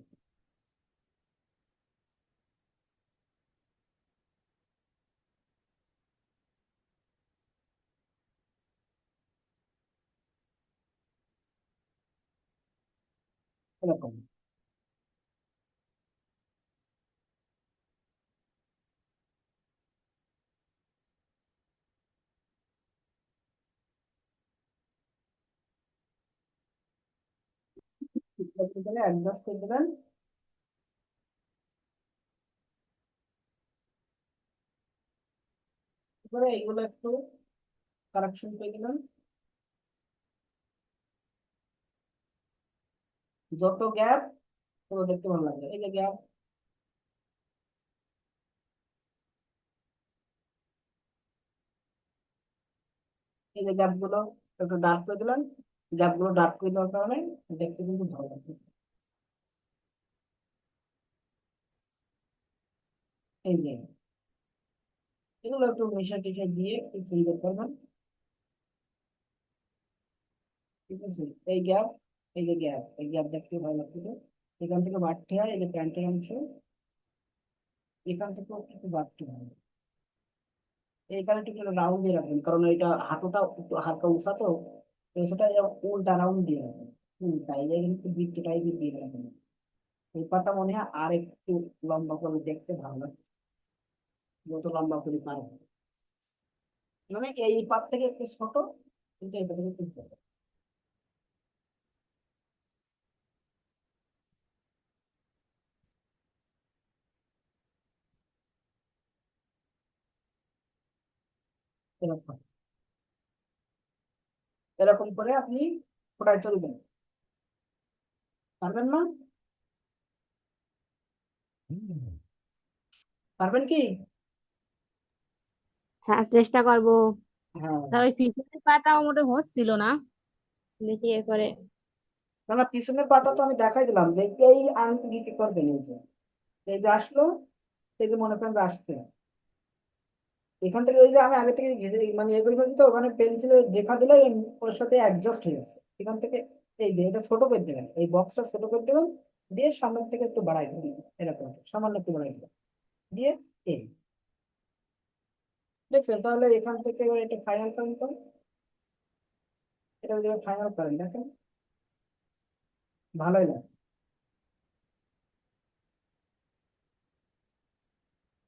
এরকম। অ্যাডজাস্ট করে দেবেন। এবারে এগুলো একটু কারেকশন করে দিলাম। যত গ্যাপ তত দেখতে ভালো লাগবে। এই যে গ্যাপ, এই যে গ্যাপ গুলো একটু ডার্ক করে দিলাম। গ্যাপ গুলো ডার্ক করে দেওয়ার কারণে দেখতে কিন্তু ভালো লাগবে। এই যে এগুলো একটু মিশা টিশা দিয়ে একটু সুন্দর করবেন। ঠিক আছে, এই গ্যাপ, এই যে গ্যাপ, এই গ্যাপ দেখতে ভালো লাগতেছে। এখান থেকে বাড়তে হয়, এই যে প্যান্টের অংশ এখান থেকেও একটু বাড়তে হয়। এই কারণে একটু রাউন্ড দিয়ে রাখবেন, কারণ এটা হাঁটুটা একটু হালকা উঁচা তো, তো সেটা এরকম উল্টা রাউন্ড দিয়ে রাখবেন। তাই দিয়ে কিন্তু বৃত্ত টাইপের দিয়ে রাখবেন। এই পাটা মনে হয় আর একটু লম্বা করে দেখতে ভালো লাগে, যত লম্বা করে পারবেন। মানে এই পাত থেকে একটু ছোট, কিন্তু এটা থেকে একটু বড়। এরকম এরকম করে আপনি ফোটায় চলবেন। পারবেন না? পারবেন কি? স্যার চেষ্টা করবো। হ্যাঁ, স্যার ওই পিছনের পাটাও মোটে হচ্ছিল না, দেখি এরপরে। না না, পিছনের পাটা তো আমি দেখাই দিলাম যে এই আংটি কি করবেন। এই যে আসলো, এই যে মনে করেন যে আসছে, এখান থেকে ওই যে আমি আগে থেকে মানে এগুলো ফেলছি তো, ওখানে পেন্সিলে রেখা দিলে ওর সাথে অ্যাডজাস্ট হয়ে গেছে এখান থেকে। এই যে এটা ছোট করে দেবেন, এই বক্সটা ছোট করে দেবেন, দিয়ে সামনের থেকে একটু বাড়াই দেবেন, এরকম সামান্য একটু বাড়াই দেবেন, দিয়ে এই দেখছেন। তাহলে এখান থেকে এবার এটা ফাইনাল করেন তো, এটা যদি ফাইনাল করেন দেখেন ভালোই লাগে।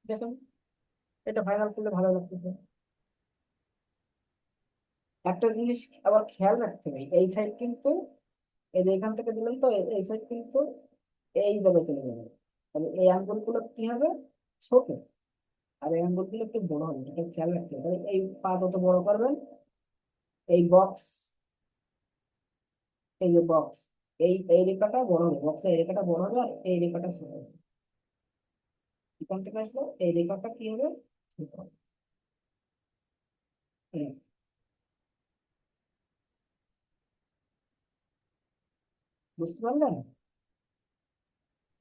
দেখেন এটা ফাইনাল করলে ভালো লাগতেছে। একটা জিনিস আবার খেয়াল রাখতে হবে, এই সাইড কিন্তু, এই যে এখান থেকে দিলেন তো এই সাইড কিন্তু এই জায়গায় চলে যাবে। তাহলে এই আঙ্গুল গুলো কি হবে? ছোট। আর এই আঙ্গুল গুলো একটু বড় হবে, এটা খেয়াল রাখতে হবে। তাহলে এই পা যত বড় করবেন, এই বক্স, এই যে বক্স, এই রেখাটা বড় হবে, বক্সের এই রেখাটা বড় হবে আর এই রেখাটা ছোট হবে। এখান থেকে আসলো এই রেখাটা কি হবে? ছোট হবে। এই, বুঝতে পারলেন?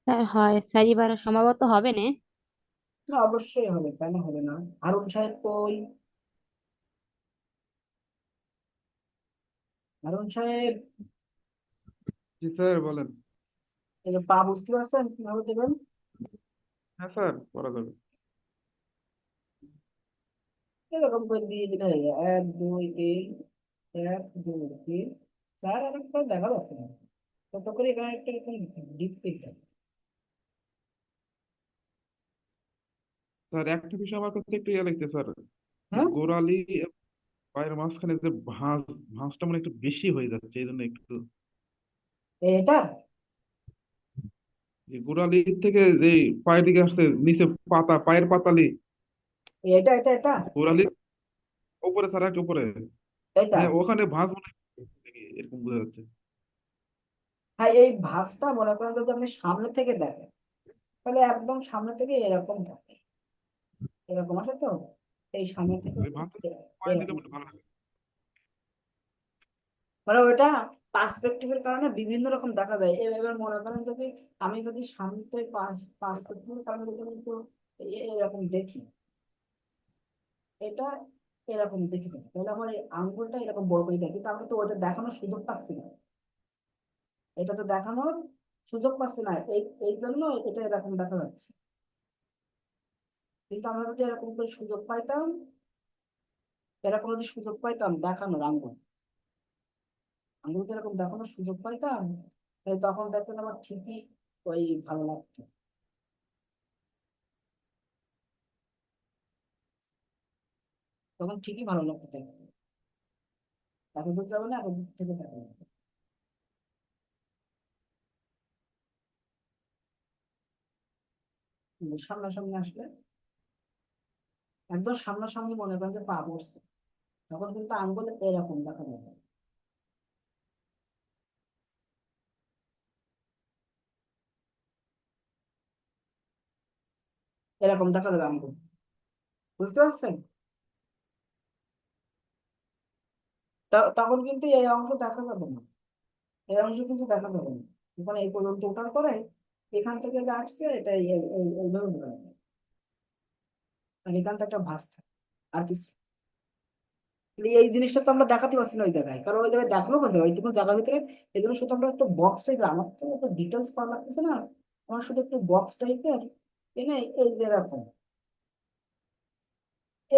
স্যার হয় স্যার, এবার সম্ভবত হবে না। না অবশ্যই হবে, কেন হবে না? হারুন সাহেব কই? হারুন সাহেব, জি স্যার বলেন। এই যে পা বুঝতে পারছেন কিভাবে দেবেন? হ্যাঁ স্যার, করা যাবে। এরকম করে দিয়ে দিলে হয়ে যায়, 1 2 3, 1 2 3, 4। আর একটা দেখা যাচ্ছে না, ছোট করে এখানে একটা এরকম ডিপ পেতে হবে। স্যার একটা বিষয় আমার কাছে একটু ইয়ে লাগছে স্যার, হ্যাঁ, গোড়ালি পায়ের মাঝখানে যে ভাঁজটা মানে একটু বেশি হয়ে যাচ্ছে, এই জন্য একটু এটা এই গোড়ালি থেকে যে পায়ের দিকে আসছে নিচে পায়ের পাতালি, এটা এটা এটা গোড়ালি উপরে স্যার, এক উপরে, এটা মানে ওখানে ভাঁজ মনে হয় এরকম বোঝা যাচ্ছে। হ্যাঁ, এই ভাঁজটা মনে করেন যদি আপনি সামনে থেকে দেখেন, তাহলে একদম সামনে থেকে এরকম থাকে, এরকম আসে তো, এই সামনে থেকে ওই ভাঁজটা পায়ে দিলে এরকম। মনে ভালো লাগে। মানে ওটা পার্সপেক্টিভের কারণে বিভিন্ন রকম দেখা যায়। এবার মনে করেন যদি আমি যদি সামনে থেকে পার্সপেক্টিভের কারণে যদি আমি একটু এরকম দেখি, এটা এরকম দেখি থাকি, তাহলে আমার এই আঙ্গুলটা এরকম বড় করে দেখি, কিন্তু আমি তো ওটা দেখানোর সুযোগ পাচ্ছি না। এটা তো দেখানোর সুযোগ পাচ্ছে না, এই জন্য এটা এরকম দেখা যাচ্ছে। কিন্তু আমরা যদি এরকম করে সুযোগ পাইতাম, এরকম যদি সুযোগ পাইতাম দেখানোর আঙ্গুল, আঙ্গুল যদি এরকম দেখানোর সুযোগ পাইতাম, তাহলে তখন দেখতেন আমার ঠিকই ওই ভালো লাগতো, তখন ঠিকই ভালো লাগতো দেখতে। এত দূর যাবে না, এত দূর থেকে দেখা যাবে। কিন্তু সামনাসামনি আসলে, একদম সামনাসামনি মনে করেন যে পা পড়ছে, তখন কিন্তু আঙ্গুল এরকম দেখা যাবে, এরকম দেখা যাবে আঙ্গুল। বুঝতে পারছেন? তখন কিন্তু এই অংশ দেখা যাবে না, এই অংশ কিন্তু দেখা যাবে না। যখন এই পর্যন্ত ওঠার পরে এখান থেকে যে আসছে এটা এইভাবে বোঝা যাবে। আর এখান থেকে একটা ভাঁজ থাকে, আর কিছু। কিন্তু এই জিনিসটা তো আমরা দেখাতে পারছি না ওই জায়গায়, কারণ ওই জায়গায় দেখানো বলতে ওইটুকু জায়গার ভিতরে। এই জন্য শুধু আমরা একটু বক্স টাইপের, আমার তো একটু ডিটেলস পাওয়া লাগতেছে না, আমার শুধু একটু বক্স টাইপের এনে এই যে এরকম,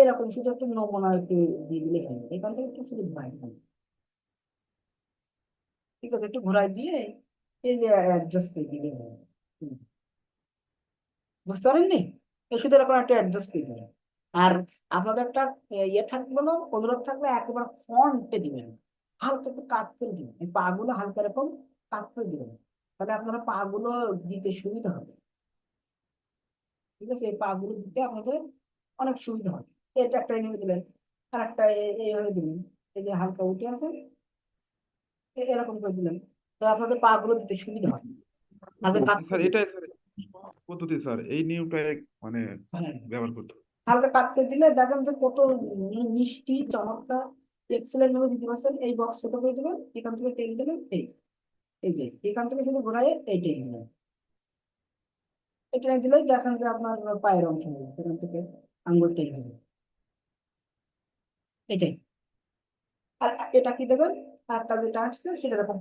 এরকম শুধু একটু নমুনা একটু দিয়ে দিলে হয়, এখান থেকে একটু শুধু ঘুরাই দিলাম। ঠিক আছে, একটু ঘুরাই দিয়ে এই যে অ্যাডজাস্ট করে দিলে হয়। হুম, বুঝতে পারেননি? এই শুধু এরকম একটা অ্যাডজাস্ট করে দিলেন। আর আপনাদের একটা ইয়ে থাকবে না, অনুরোধ থাকবে, একেবারে ফ্রন্টে দিবেন, হালকা একটু কাত করে দিবেন, এই পা গুলো হালকা এরকম কাত করে দিবেন, তাহলে আপনারা পা গুলো দিতে সুবিধা হবে। ঠিক আছে, এই পা গুলো দিতে আপনাদের অনেক সুবিধা হবে। এটা একটা এনে দিলেন, আর একটা এইভাবে দিলেন, এই যে হালকা উঠে আছে, এরকম করে দিলেন, তাহলে আপনাদের পা গুলো দিতে সুবিধা হয়, হালকা কাত স্যার করে দিবেন। এটাই স্যার পদ্ধতি স্যার, এই নিয়মটাই মানে হ্যাঁ, ব্যবহার করতে হবে। হালকা কাট করে দিলে দেখেন যে কত মিষ্টি চমৎকার এক্সেলেন্ট ভাবে দিতে পারছেন। এই বক্স ছোট করে দিবেন, এখান থেকে টেনে দিলেন, এই যে এখান থেকে শুধু ঘোরায় এই টেনে দিলেন, এই টেনে দিলেই দেখেন যে আপনার পায়ের অংশ হবে, সেখান থেকে আঙ্গুল টেনে দিবেন, এটাই। আর এটা কি দেবেন, আরটা যেটা আসছে সেটা এরকম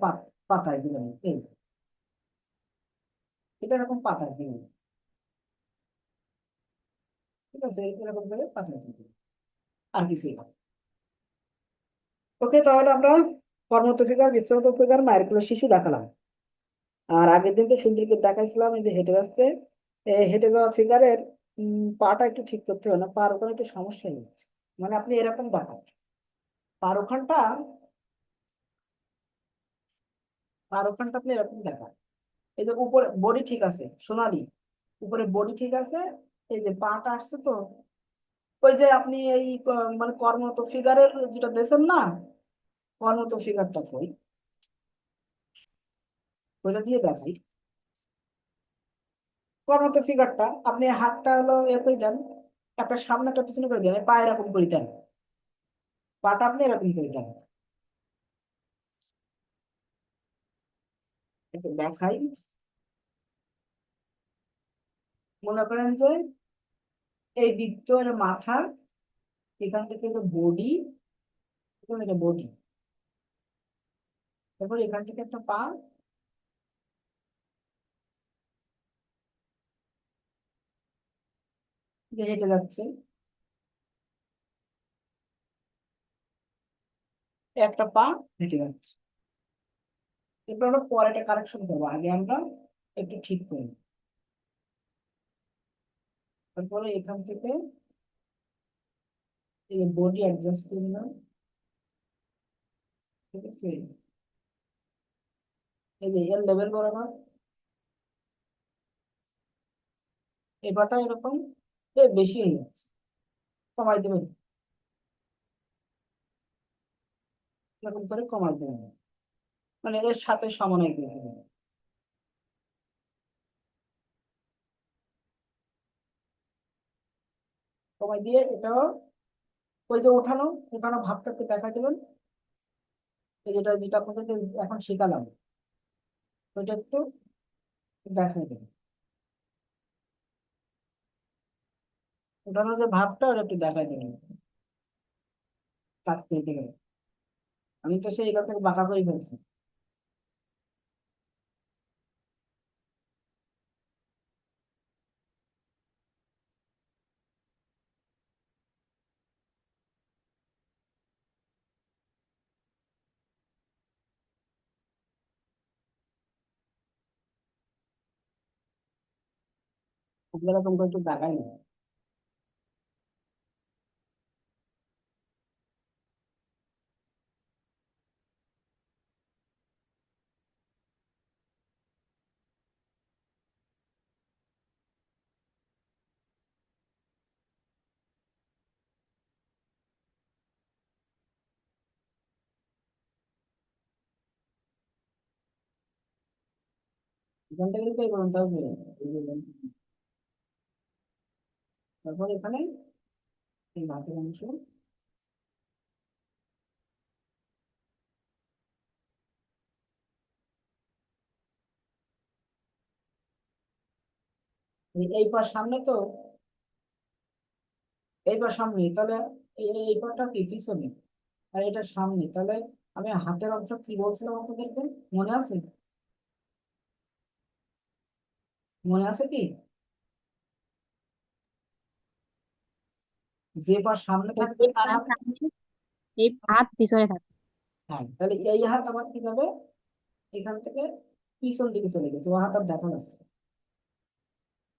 পাতায় দিবেন, এই যে, এটা এরকম পাতায় দিবেন। ঠিক আছে, এরকম করে পাতায় দিবেন, আর কিছুই না। ওকে, তাহলে আমরা কর্মত ফিগার, বিশ্রামত ফিগার, মায়ের কোলের শিশু দেখালাম। আর আগের দিন তো সুন্দরকে দেখাইছিলাম এই যে হেঁটে যাচ্ছে, এই হেঁটে যাওয়া ফিগারের পাটা একটু ঠিক করতে হবে না, পার ওখানে একটু সমস্যা হয়ে যাচ্ছে। মানে আপনি এরকম দেখান, পার ওখানটা, পার ওখানটা আপনি এরকম দেখান। এই যে উপরে বডি ঠিক আছে সোনালি, উপরে বডি ঠিক আছে, এই যে পাটা আসছে তো, ওই যে আপনি এই মানে কর্মত ফিগারের যেটা দেখছেন না, কর্মত ফিগারটা কই, ওইটা দিয়ে দেখাই। কর্মত ফিগারটা আপনি হাতটা হলো এ করে দেন, একটা সামনে একটা পিছনে করে দেন, পা এরকম করে দেন, পাটা আপনি এরকম করে দেন। একটু দেখাই, মনে করেন যে এই বৃত্তের মাথা, এখান থেকে বডি, এটা বডি, তারপর এখান থেকে একটা পা, যে হেঁটে যাচ্ছে, একটা পা হেঁটে যাচ্ছে। এরপর আমরা পরে একটা কারেকশন করবো, আগে আমরা একটু ঠিক করি। তারপরে এখান থেকে এই যে বডি অ্যাডজাস্ট করে নিলাম। ঠিক আছে, এই যে এর লেভেল বরাবর এই পাটা এরকম বেশি হয়ে যাচ্ছে, কমাই দেবেন, এরকম করে কমাই দেবেন, মানে এর সাথে সমানাই করে দেবেন। কমাই দিয়ে এটাও ওই যে উঠানো, উঠানো ভাবটা একটু দেখা দেবেন, এই যেটা যেটা আপনাদেরকে এখন শেখালাম, ওইটা একটু দেখাই দেবেন, উঠানো যে ভাবটা ওটা একটু দেখাই দেবেন, কাটতে দেবেন। আমি তো সেই এখান থেকে বাঁকা করে ফেলছি। ওগুলো তোমরা একটু দাগাই না। এখান থেকে কিন্তু এই পর্যন্ত হবে। এই যে তারপর এখানে এই ভাতের অংশ, এই পার সামনে তো, এই পার সামনে, তাহলে এই পারটা কি পিছনে, আর এটা সামনে, তাহলে আমি হাতের অংশ কি বলছিলাম আপনাদেরকে, মনে আছে? মনে আছে কি? যে পা সামনে থাকবে তার হাত। এই হাত পিছনে থাকে। হ্যাঁ, তাহলে এই হাত আমার কি যাবে, এখান থেকে পিছন দিকে চলে গেছে, ও হাত আর দেখা যাচ্ছে না।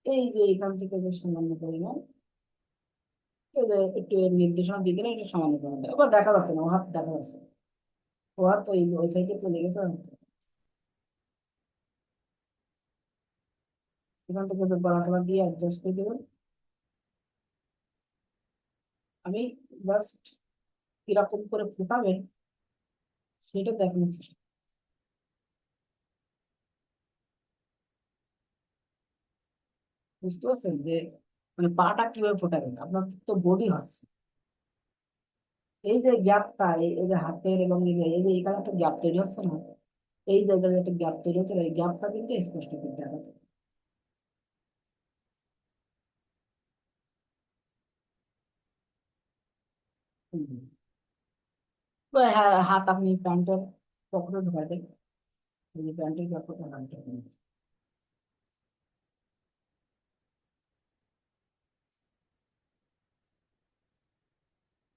এই যে এখান থেকে যে সামান্য পরিমাণ, এই যে একটু এর নির্দেশনা দিয়ে দিলে এটা সামান্য পরিমাণ, এবার দেখা যাচ্ছে না, ও হাত দেখা যাচ্ছে না। ও হাত তো ওই সাইডে চলে গেছে। এখান থেকে গলাটা দিয়ে অ্যাডজাস্ট করে দেবেন। আমি জাস্ট কিরকম করে ফুটাবেন সেটা দেখানোর চেষ্টা। বুঝতে পারছেন যে মানে পাটা কিভাবে ফোটাবেন, আপনার তো বডি হচ্ছে, এই যে গ্যাপটা, এই যে হাতের এবং এই যে এখানে একটা গ্যাপ তৈরি হচ্ছে না, এই জায়গায় একটা গ্যাপ তৈরি হচ্ছে, এই গ্যাপটা কিন্তু স্পষ্ট করে দেখা যায়। হুম। তো হ্যাঁ, হাত আপনি প্যান্টের পকেটে ঢুকাই দেন, এই যে প্যান্টের পকেটে হাতটা ঢুকাই দিন।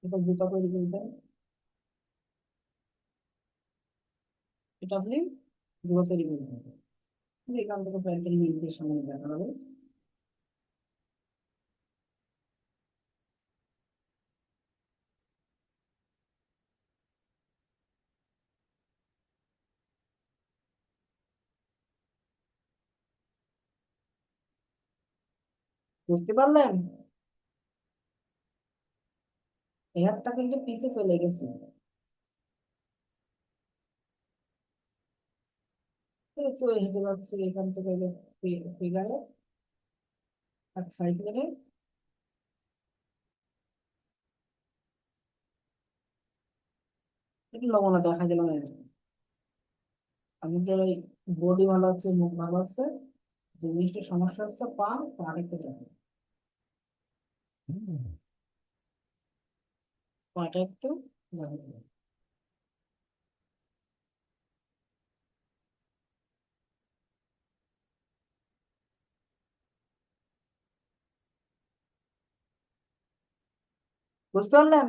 এটা জুতা তৈরি করে দেন, এটা আপনি জুতা তৈরি করে দেন। এখান থেকে প্যান্টের নির্দেশনা দেখা হবে। বুঝতে পারলেন? এই হাতটা কিন্তু পিছে চলে গেছে, হেঁটে যাচ্ছে এখান থেকে ফিগারে এক সাইড করে, একটু নমুনা দেখা গেল না। আমাদের ওই বডি ভালো আছে, মুখ ভালো আছে, যে জিনিসটা সমস্যা হচ্ছে পা, পাটা একটু দেখো, পাটা একটু দেখো। বুঝতে পারলেন?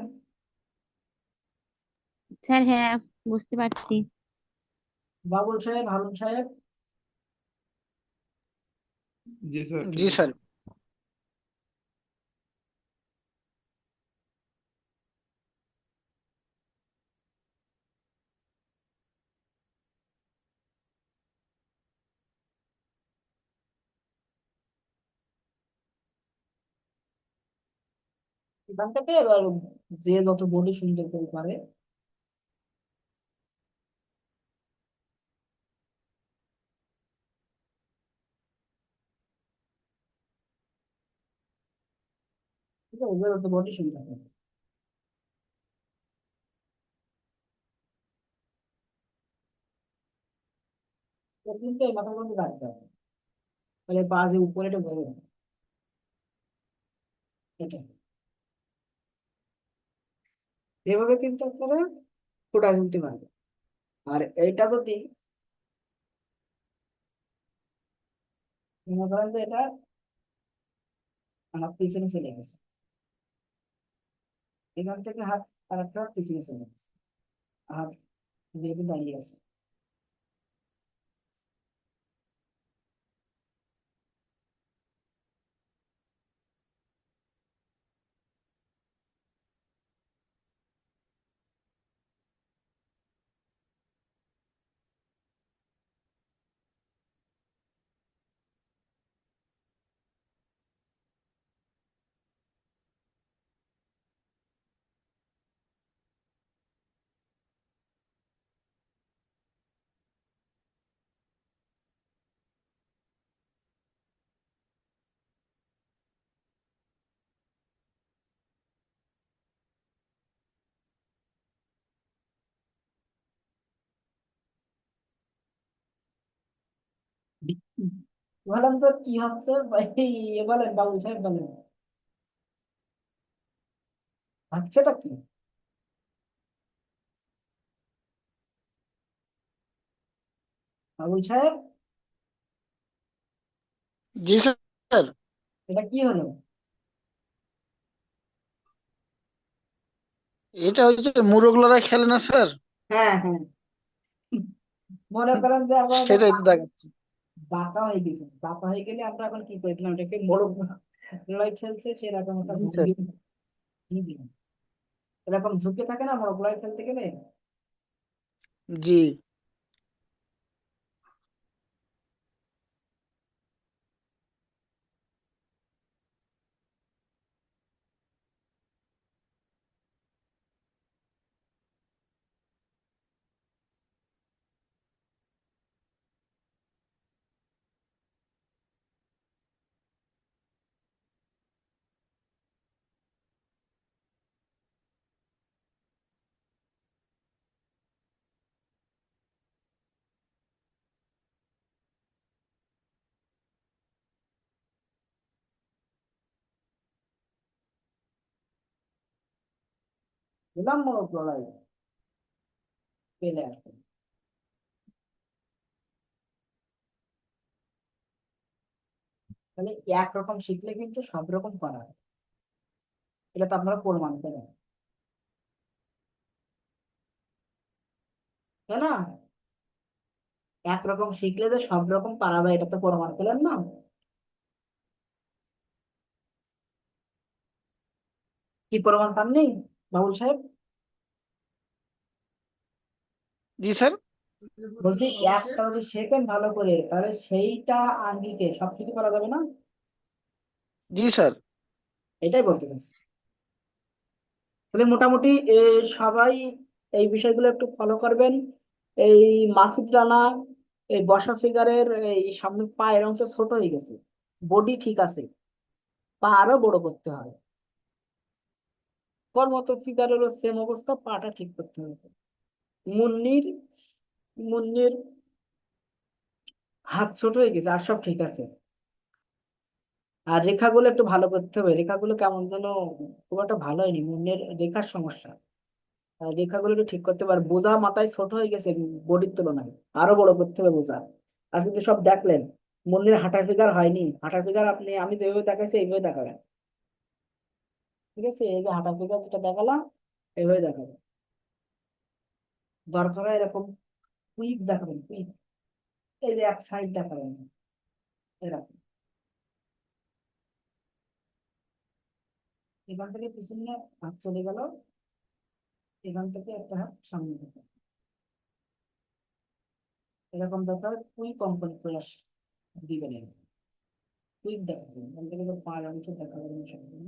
স্যার হ্যাঁ, বুঝতে পারছি। বাবুল সাহেব, হারুন সাহেব, জি স্যার, ঠিক জি আছে। স্যার। এখান থেকে এবার যে যত বডি সুন্দর করে পারে, ঠিক আছে, যে যত বডি সুন্দর করে, ওর কিন্তু এই মাথার মধ্যে রাখতে হবে, তাহলে পা যে উপরে এটা বড় হবে, এটা এভাবে কিন্তু আপনারা ফুটায় তুলতে পারবেন। আর এইটা যদি মনে করেন যে এটা আমার পিছনে চলে গেছে, এখান থেকে হাত আর একটা হাত পিছনে চলে গেছে, হাত বেঁধে দাঁড়িয়ে আছে, বলেন তো কি হচ্ছে ভাই, বলেন বাবুল সাহেব বলেন, হচ্ছেটা কি? বাবুল সাহেব, জি স্যার, এটা কি হলো? এটা হচ্ছে মুরগলরা খেলে না স্যার, হ্যাঁ হ্যাঁ, মনে করেন যে আমরা এখন সেটাই তো দেখাচ্ছে। বাঁকা হয়ে গেছি, বাঁকা হয়ে গেলে আমরা এখন কি করেছিলাম, এটাকে মোরগ লড়াই খেলছে সেরকম একটা জি স্যার। ভঙ্গি দিয়ে দিলাম। এরকম ঝুঁকে থাকে না মোরগ লড়াই খেলতে গেলে। জি দিলাম মোরগ লড়াই, পেলে আসবে। তাহলে একরকম শিখলে কিন্তু সব রকম করা হয়, এটা তো আপনারা প্রমাণ করেন, তাই না? একরকম শিখলে যে সব রকম পারা যায়, এটা তো প্রমাণ পেলেন না? কি প্রমাণ পাননি বাবুল সাহেব? জি স্যার। বলছি একটা যদি শেখেন ভালো করে, তাহলে সেইটা আঙ্গিকে সবকিছু করা যাবে না? জি স্যার। এটাই বলতে চাচ্ছি। তাহলে মোটামুটি সবাই এই বিষয়গুলো একটু ফলো করবেন। এই মাসুদ রানা, এই বসা ফিগারের এই সামনের পায়ের অংশ ছোট হয়ে গেছে, বডি ঠিক আছে, পা আরো বড় করতে হবে। কর্মত ফিগারেরও সেম অবস্থা, পাটা ঠিক করতে হবে। মুন্নির মুন্নির হাত ছোট হয়ে গেছে, আর সব ঠিক আছে। আর রেখাগুলো একটু ভালো করতে হবে, রেখাগুলো কেমন যেন খুব একটা ভালো হয়নি, মুন্নের রেখার সমস্যা। রেখাগুলো একটু ঠিক করতে পারে। বোঝা মাথায় ছোট হয়ে গেছে বডির তুলনায়, আরো বড় করতে হবে বোঝা। আজকে তো সব দেখলেন, মুন্নির হাঁটার ফিগার হয়নি, হাঁটার ফিগার আপনি আমি যেভাবে দেখাইছি এইভাবে দেখাবেন। ঠিক আছে, এই যে হাঁটার ফিগার যেটা দেখালাম এইভাবে দেখাবেন। দরকার হয় এরকম কুইক দেখাবেন, কুইক। এই যে এক সাইড দেখাবেন এরকম, এখান থেকে পিছনে হাত চলে গেল, এখান থেকে একটা হাত সামনে থেকে, এরকম দরকার কুইক অঙ্কন করে দিবেন। কুইক দেখাবেন, এখান থেকে তো পায়ের অংশ দেখাবেন না সম্পূর্ণ।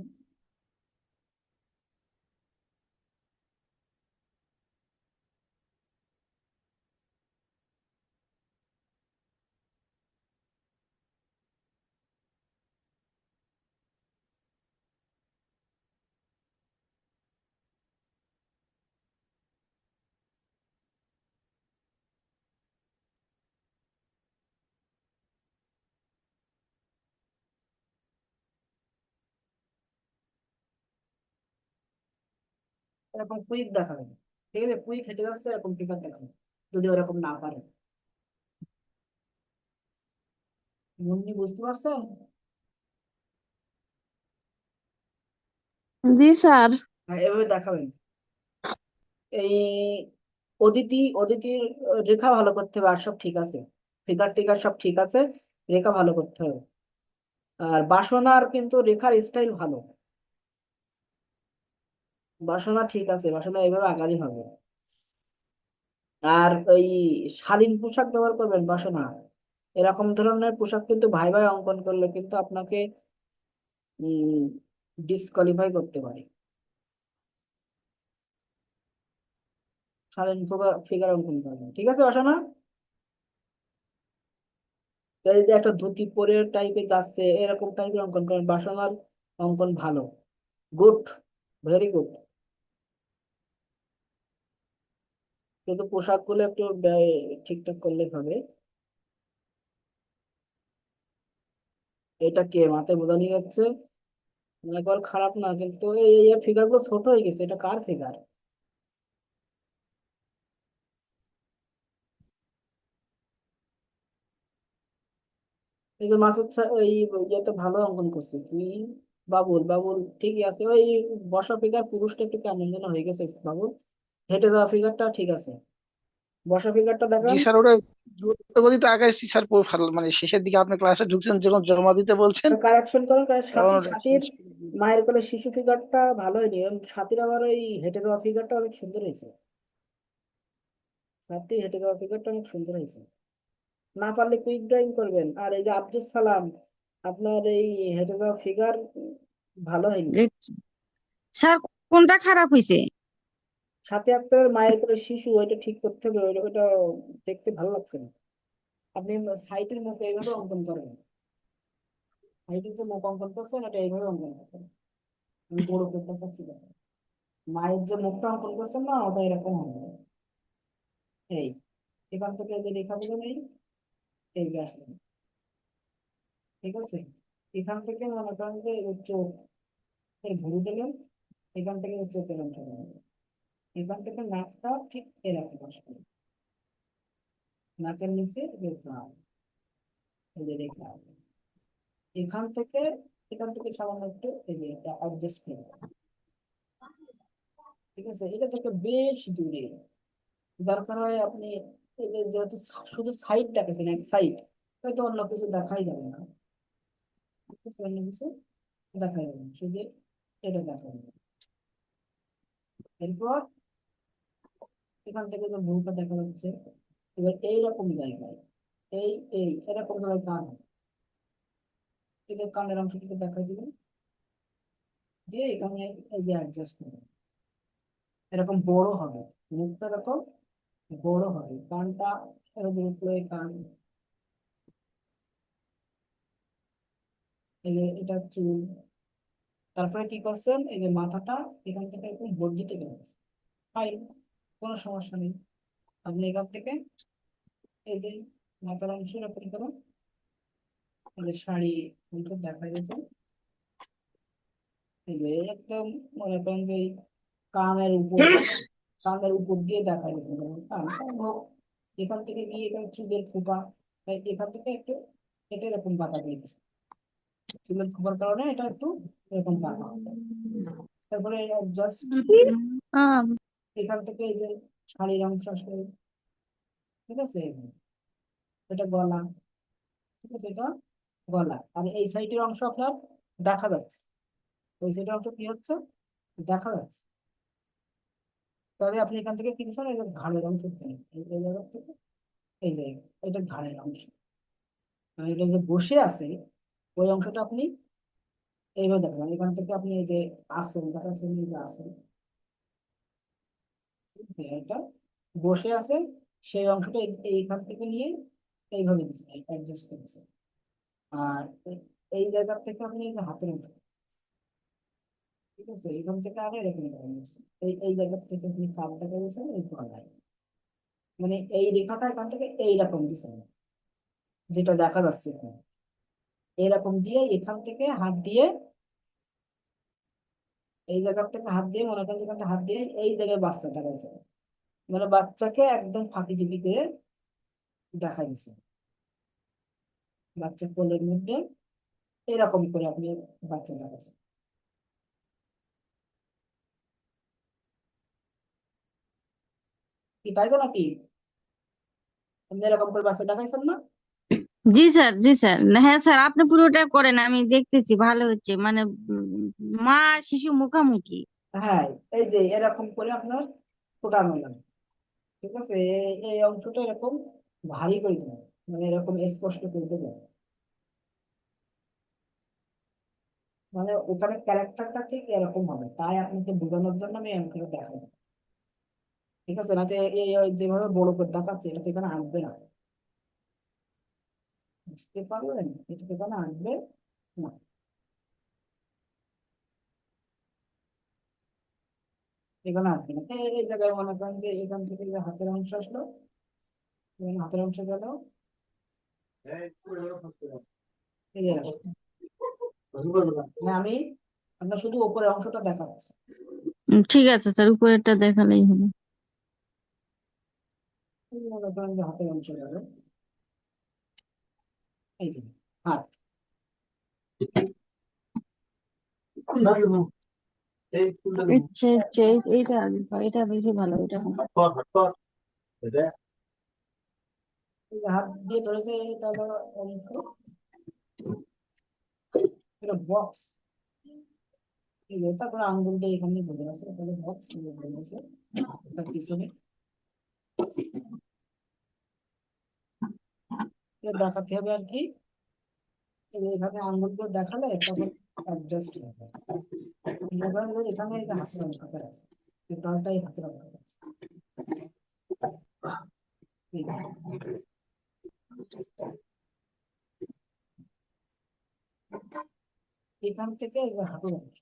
এরকম কুইক দেখাবেন। ঠিক আছে, কুইক হেঁটে যাচ্ছে এরকম ফিগার দেখাবেন, যদি ওরকম না পারে। মুন্নি বুঝতে পারছেন? জি স্যার। হ্যাঁ, এভাবে দেখাবেন। এই অদিতির রেখা ভালো করতে হবে, আর সব ঠিক আছে। ফিগার টিগার সব ঠিক আছে, রেখা ভালো করতে হবে। আর বাসনার কিন্তু রেখার স্টাইল ভালো, বাসনা ঠিক আছে, বাসনা এইভাবে আগারই হবে। আর ওই শালীন পোশাক ব্যবহার করবেন বাসনা, এরকম ধরনের পোশাক কিন্তু ভাই ভাই অঙ্কন করলে কিন্তু আপনাকে ডিসকোয়ালিফাই করতে পারে। শালীন ফিগার অঙ্কন করবেন, ঠিক আছে বাসনা? এই যে একটা ধুতি পরে টাইপের যাচ্ছে এরকম টাইপের অঙ্কন করেন, বাসনার অঙ্কন ভালো, গুড, ভেরি গুড। কিন্তু পোশাক গুলো একটু ঠিকঠাক করলে হবে। এটা কে মাথায় বোঝানি যাচ্ছে, মনে কর খারাপ না, কিন্তু এই ফিগার গুলো ছোট হয়ে গেছে, এটা কার ফিগার? এই যে মাসুদ ওই ইয়ে তো ভালো অঙ্কন করছে কি, বাবুল বাবুল ঠিকই আছে, ওই বসা ফিগার পুরুষটা একটু কেমন যেন হয়ে গেছে বাবুল, হেঁটে যাওয়া ফিগারটা ঠিক আছে, বসা ফিগারটা জি দেখান। স্যার, ওটা দ্রুত গতিতে আগাইছি স্যার, মানে শেষের দিকে আপনি ক্লাসে ঢুকছেন যখন জমা দিতে বলছেন কারেকশন করেন, কারণ তখন ওটা সাথীর মায়ের কোলে শিশু ফিগারটা ভালো হয়নি, এবং সাথীর আবার ওই হেঁটে যাওয়া ফিগারটা অনেক সুন্দর হয়েছে, সাথী হেঁটে যাওয়া ফিগারটা অনেক সুন্দর হয়েছে। না পারলে কুইক ড্রয়িং করবেন। আর এই যে আব্দুল সালাম, আপনার এই হেঁটে যাওয়া ফিগার ভালো হয়নি। দেখছি স্যার, কোনটা খারাপ হয়েছে? সাথে আপনার মায়ের কোলে শিশু, ওইটা ঠিক করতে হবে, ওইটা ওইটা দেখতে ভালো লাগছে না। আপনি সাইটের মতো এইভাবে অঙ্কন করবেন, সাইটের যে মুখ অঙ্কন করছেন ওটা এইভাবে অঙ্কন করবেন। আমি বড় করতে পারছি না। মায়ের যে মুখটা অঙ্কন করছেন না, ওটা এরকম হবে। এই এখান থেকে যে রেখাগুলো নেই, এই যে আসলে, ঠিক আছে, এখান থেকে মনে করেন যে এই চোখ এর ভুরু দিলেন, এখান থেকে চোখের অংশ দিলেন। এখান থেকে নাকটা ঠিক এরকম আসবে, নাকের নিচে রেখা, এই যে রেখা, এখান থেকে এখান থেকে সামান্য একটু এই যে অ্যাডজাস্ট করে, ঠিক আছে, এটা থেকে বেশ দূরে। দরকার হয় আপনি এই যে যেহেতু শুধু সাইড দেখাচ্ছেন, এক সাইড, হয়তো অন্য কিছু দেখাই যাবে না, ঠিক আছে, অন্য কিছু দেখাই যাবে না, শুধু এটা দেখা যাবে। এরপর এখান থেকে যে ভূমিকা দেখা যাচ্ছে, এবার এইরকম জায়গায়, এই এই এরকম জায়গায় কান হবে। এদের কানের অংশটিকে দেখা দিবেন, দিয়ে এখানে এই যে অ্যাডজাস্ট করবেন, এরকম বড় হবে, মুখটা এরকম বড় হবে, কানটা এরকম উপরে কান, এই যে এটা চুল। তারপরে কি করছেন, এই যে মাথাটা এখান থেকে এরকম বর্ধিত করে দিচ্ছেন। ফাইন, কোনো সমস্যা নেই। আপনি এখান থেকে এই যে মাথার অংশ এরকম করে, এই যে শাড়ি উল্টো দেখা গেছে, এই যে একদম মনে করেন যে এই কানের উপর, কানের উপর দিয়ে দেখা গেছে, যেমন কান কান হোক, এখান থেকে গিয়ে এখানে চুলের খোপা, তাই এখান থেকে একটু এটা এরকম বাঁকা দিয়ে দিচ্ছে, চুলের খোপার কারণে এটা একটু এরকম বাঁকা হবে। তারপরে জাস্ট আহ, এখান থেকে এই যে শাড়ির অংশ আসলে, ঠিক আছে, এটা গলা, ঠিক আছে, এটা গলা, আর এই সাইডের অংশ আপনার দেখা যাচ্ছে, ওই সাইডের অংশ কি হচ্ছে, দেখা যাচ্ছে। তবে আপনি এখান থেকে কি দিচ্ছেন, এই যে ঘাড়ের অংশ দিচ্ছেন, এই জায়গা থেকে এই যে এটা ঘাড়ের অংশ, মানে এটা যে বসে আছে ওই অংশটা আপনি এইভাবে দেখাবেন। এখান থেকে আপনি এই যে আসল দেখাচ্ছেন, এই যে আসল, ঠিক আছে, এটা বসে আছে, সেই অংশটা এইখান থেকে নিয়ে এইভাবে দিচ্ছেন, অ্যাডজাস্ট করেছেন। আর এই জায়গা থেকে আপনি এই যে হাতের অংশ, ঠিক আছে, এখান থেকে আরো এরকম দেখা যাচ্ছে, এই জায়গা থেকে আপনি কাপ দেখা যাচ্ছে এই গলায়, মানে এই রেখাটা এখান থেকে এইরকম দিচ্ছেন, যেটা দেখা যাচ্ছে এখানে, এরকম দিয়ে এখান থেকে হাত দিয়ে, এই জায়গা থেকে হাত দিয়ে মনে করেন যেখান থেকে হাত দিয়ে এই জায়গায় বাচ্চা দেখা যাচ্ছে, মানে বাচ্চাকে একদম ফাঁকি ঝুঁকি করে দেখা গেছে, বাচ্চা কোলের মধ্যে এরকম করে আপনি বাচ্চা দেখাচ্ছেন, কি তাই তো নাকি? আপনি এরকম করে বাচ্চা দেখাইছেন না? জি স্যার, জি স্যার, হ্যাঁ স্যার, আপনি পুরোটা করেন, আমি দেখতেছি, ভালো হচ্ছে, মানে মা শিশু মুখামুখি। হ্যাঁ, এই যে এরকম করে আপনার ফোটানো লাগে, ঠিক আছে, এই অংশটা এরকম ভারী করে দিতে হবে, মানে এরকম স্পষ্ট করে দিতে হবে, মানে ওখানে ক্যারেক্টারটা ঠিক এরকম হবে, তাই আপনাকে বোঝানোর জন্য আমি এরকম করে দেখাবো, ঠিক আছে, না যে এই যেভাবে বড় করে দেখাচ্ছে এটা তো এখানে আসবে না, বুঝতে পারলেন, এটা তো এখানে আসবে না। এখানে আসবে না, এই জায়গায় মনে করেন যে এখান থেকে যে হাতের অংশ আসলো, এখানে হাতের অংশ গেল, এই যে এরকম। মানে আমি আপনার শুধু উপরের অংশটা দেখাচ্ছি। ঠিক আছে স্যার, উপরেরটা দেখালেই হবে। মনে করেন যে হাতের অংশ গেল, এই যে হাত, আচ্ছা আচ্ছা, এইটা আগে কর, এটা বেশি ভালো, এটা এই যে হাত দিয়ে ধরেছে, এটা হলো অংশ, এটা বক্স। ঠিক আছে, তারপরে আঙ্গুল দিয়ে এখানে ধরে আছে, তাহলে বক্স ধরে আছে তার পিছনে। এটা দেখাতে হবে আর কি, এই যে এখানে আঙ্গুল দিয়ে দেখালে তখন অ্যাডজাস্ট হবে। মনে করেন যে এখানে এই যে হাতের অংশটা আছে, এই তলটাই হাতের অংশটা আছে, এই যে। এখান থেকে এই যে হাঁটুর অংশ,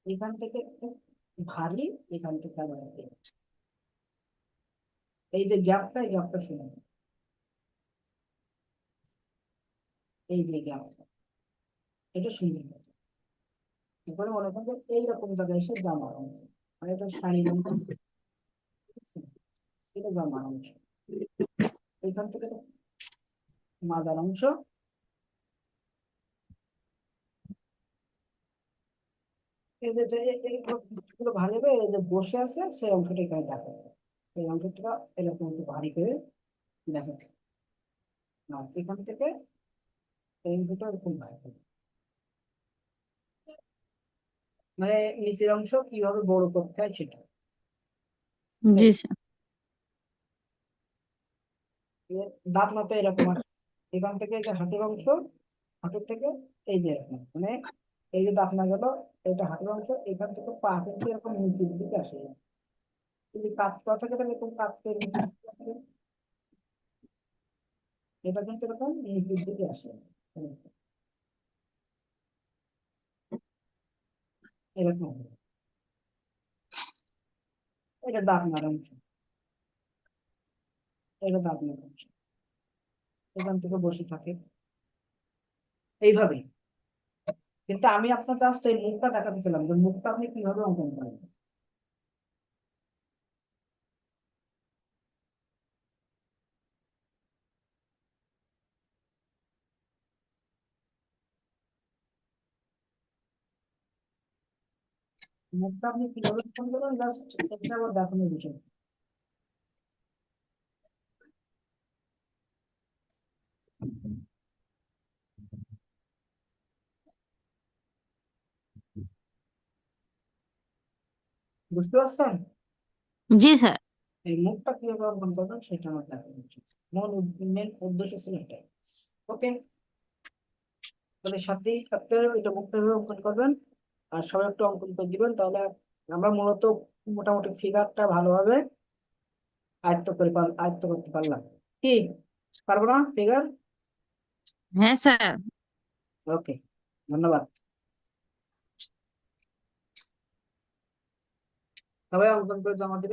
এখান থেকে একটু ভারী, এখান থেকে আবার ভারী। এই যে গ্যাপটা, এই গ্যাপটা শুনে নিন। এই যে গ্যাপটা, এটা সুন্দর হবে। এরপরে মনে করেন যে এইরকম জায়গায় এসে জামার অংশ, মানে এটা শাড়ির অংশ, এটা জামার অংশ। এখান থেকে এটা মাজার অংশ, এই যে এইগুলো ভালোভাবে এই যে বসে আছে সেই অংশটা এখানে দেখা যাবে। এই অংশটা এরকম একটু ভারী করে দেখা যাবে। আর এখান থেকে এই অংশটা এরকম ভারী করে। মানে নিচের অংশ কিভাবে বড় করতে হয় সেটা। জি স্যার। দাঁত মতো এরকম আসে, এখান থেকে এই যে হাঁটুর অংশ, হাঁটুর থেকে এই যে এরকম, মানে এই যে দাঁত না গেল, এটা হাঁটুর অংশ, এখান থেকে পা কিন্তু এরকম নিচের দিকে আসে। যদি কাত পা থাকে তাহলে এরকম কাত করে নিচের দিকে আসে, এটা কিন্তু এরকম নিচের দিকে আসে, এরকম হবে। এটা দাঁত মারা অংশ, এটা দাঁত মারা অংশ, এখান থেকে বসে থাকে এইভাবে। কিন্তু আমি আপনার জাস্ট এই মুখটা দেখাতেছিলাম যে মুখটা আপনি কিভাবে অঙ্কন করেন। মুখটা আপনি কিভাবে অঙ্কন করেন জাস্ট এটা আবার দেখানোর বিষয়। বুঝতে পারছেন? জি স্যার। এই মুখটা কিভাবে অঙ্কন করবেন সেটা আমার দেখানোর বিষয়। মেন উদ্দেশ্য ছিল এটাই। ওকে, তাহলে সাথেই সাথে এটা মুখটা কিভাবে অঙ্কন করবেন আর সবাই একটু অঙ্কন করে দিবেন, তাহলে আমরা মূলত মোটামুটি ফিগারটা ভালোভাবে আয়ত্ত করতে পারলাম। কি পারবো না ফিগার? হ্যাঁ স্যার। ওকে, ধন্যবাদ। সবাই অঙ্কন করে জমা দিবেন।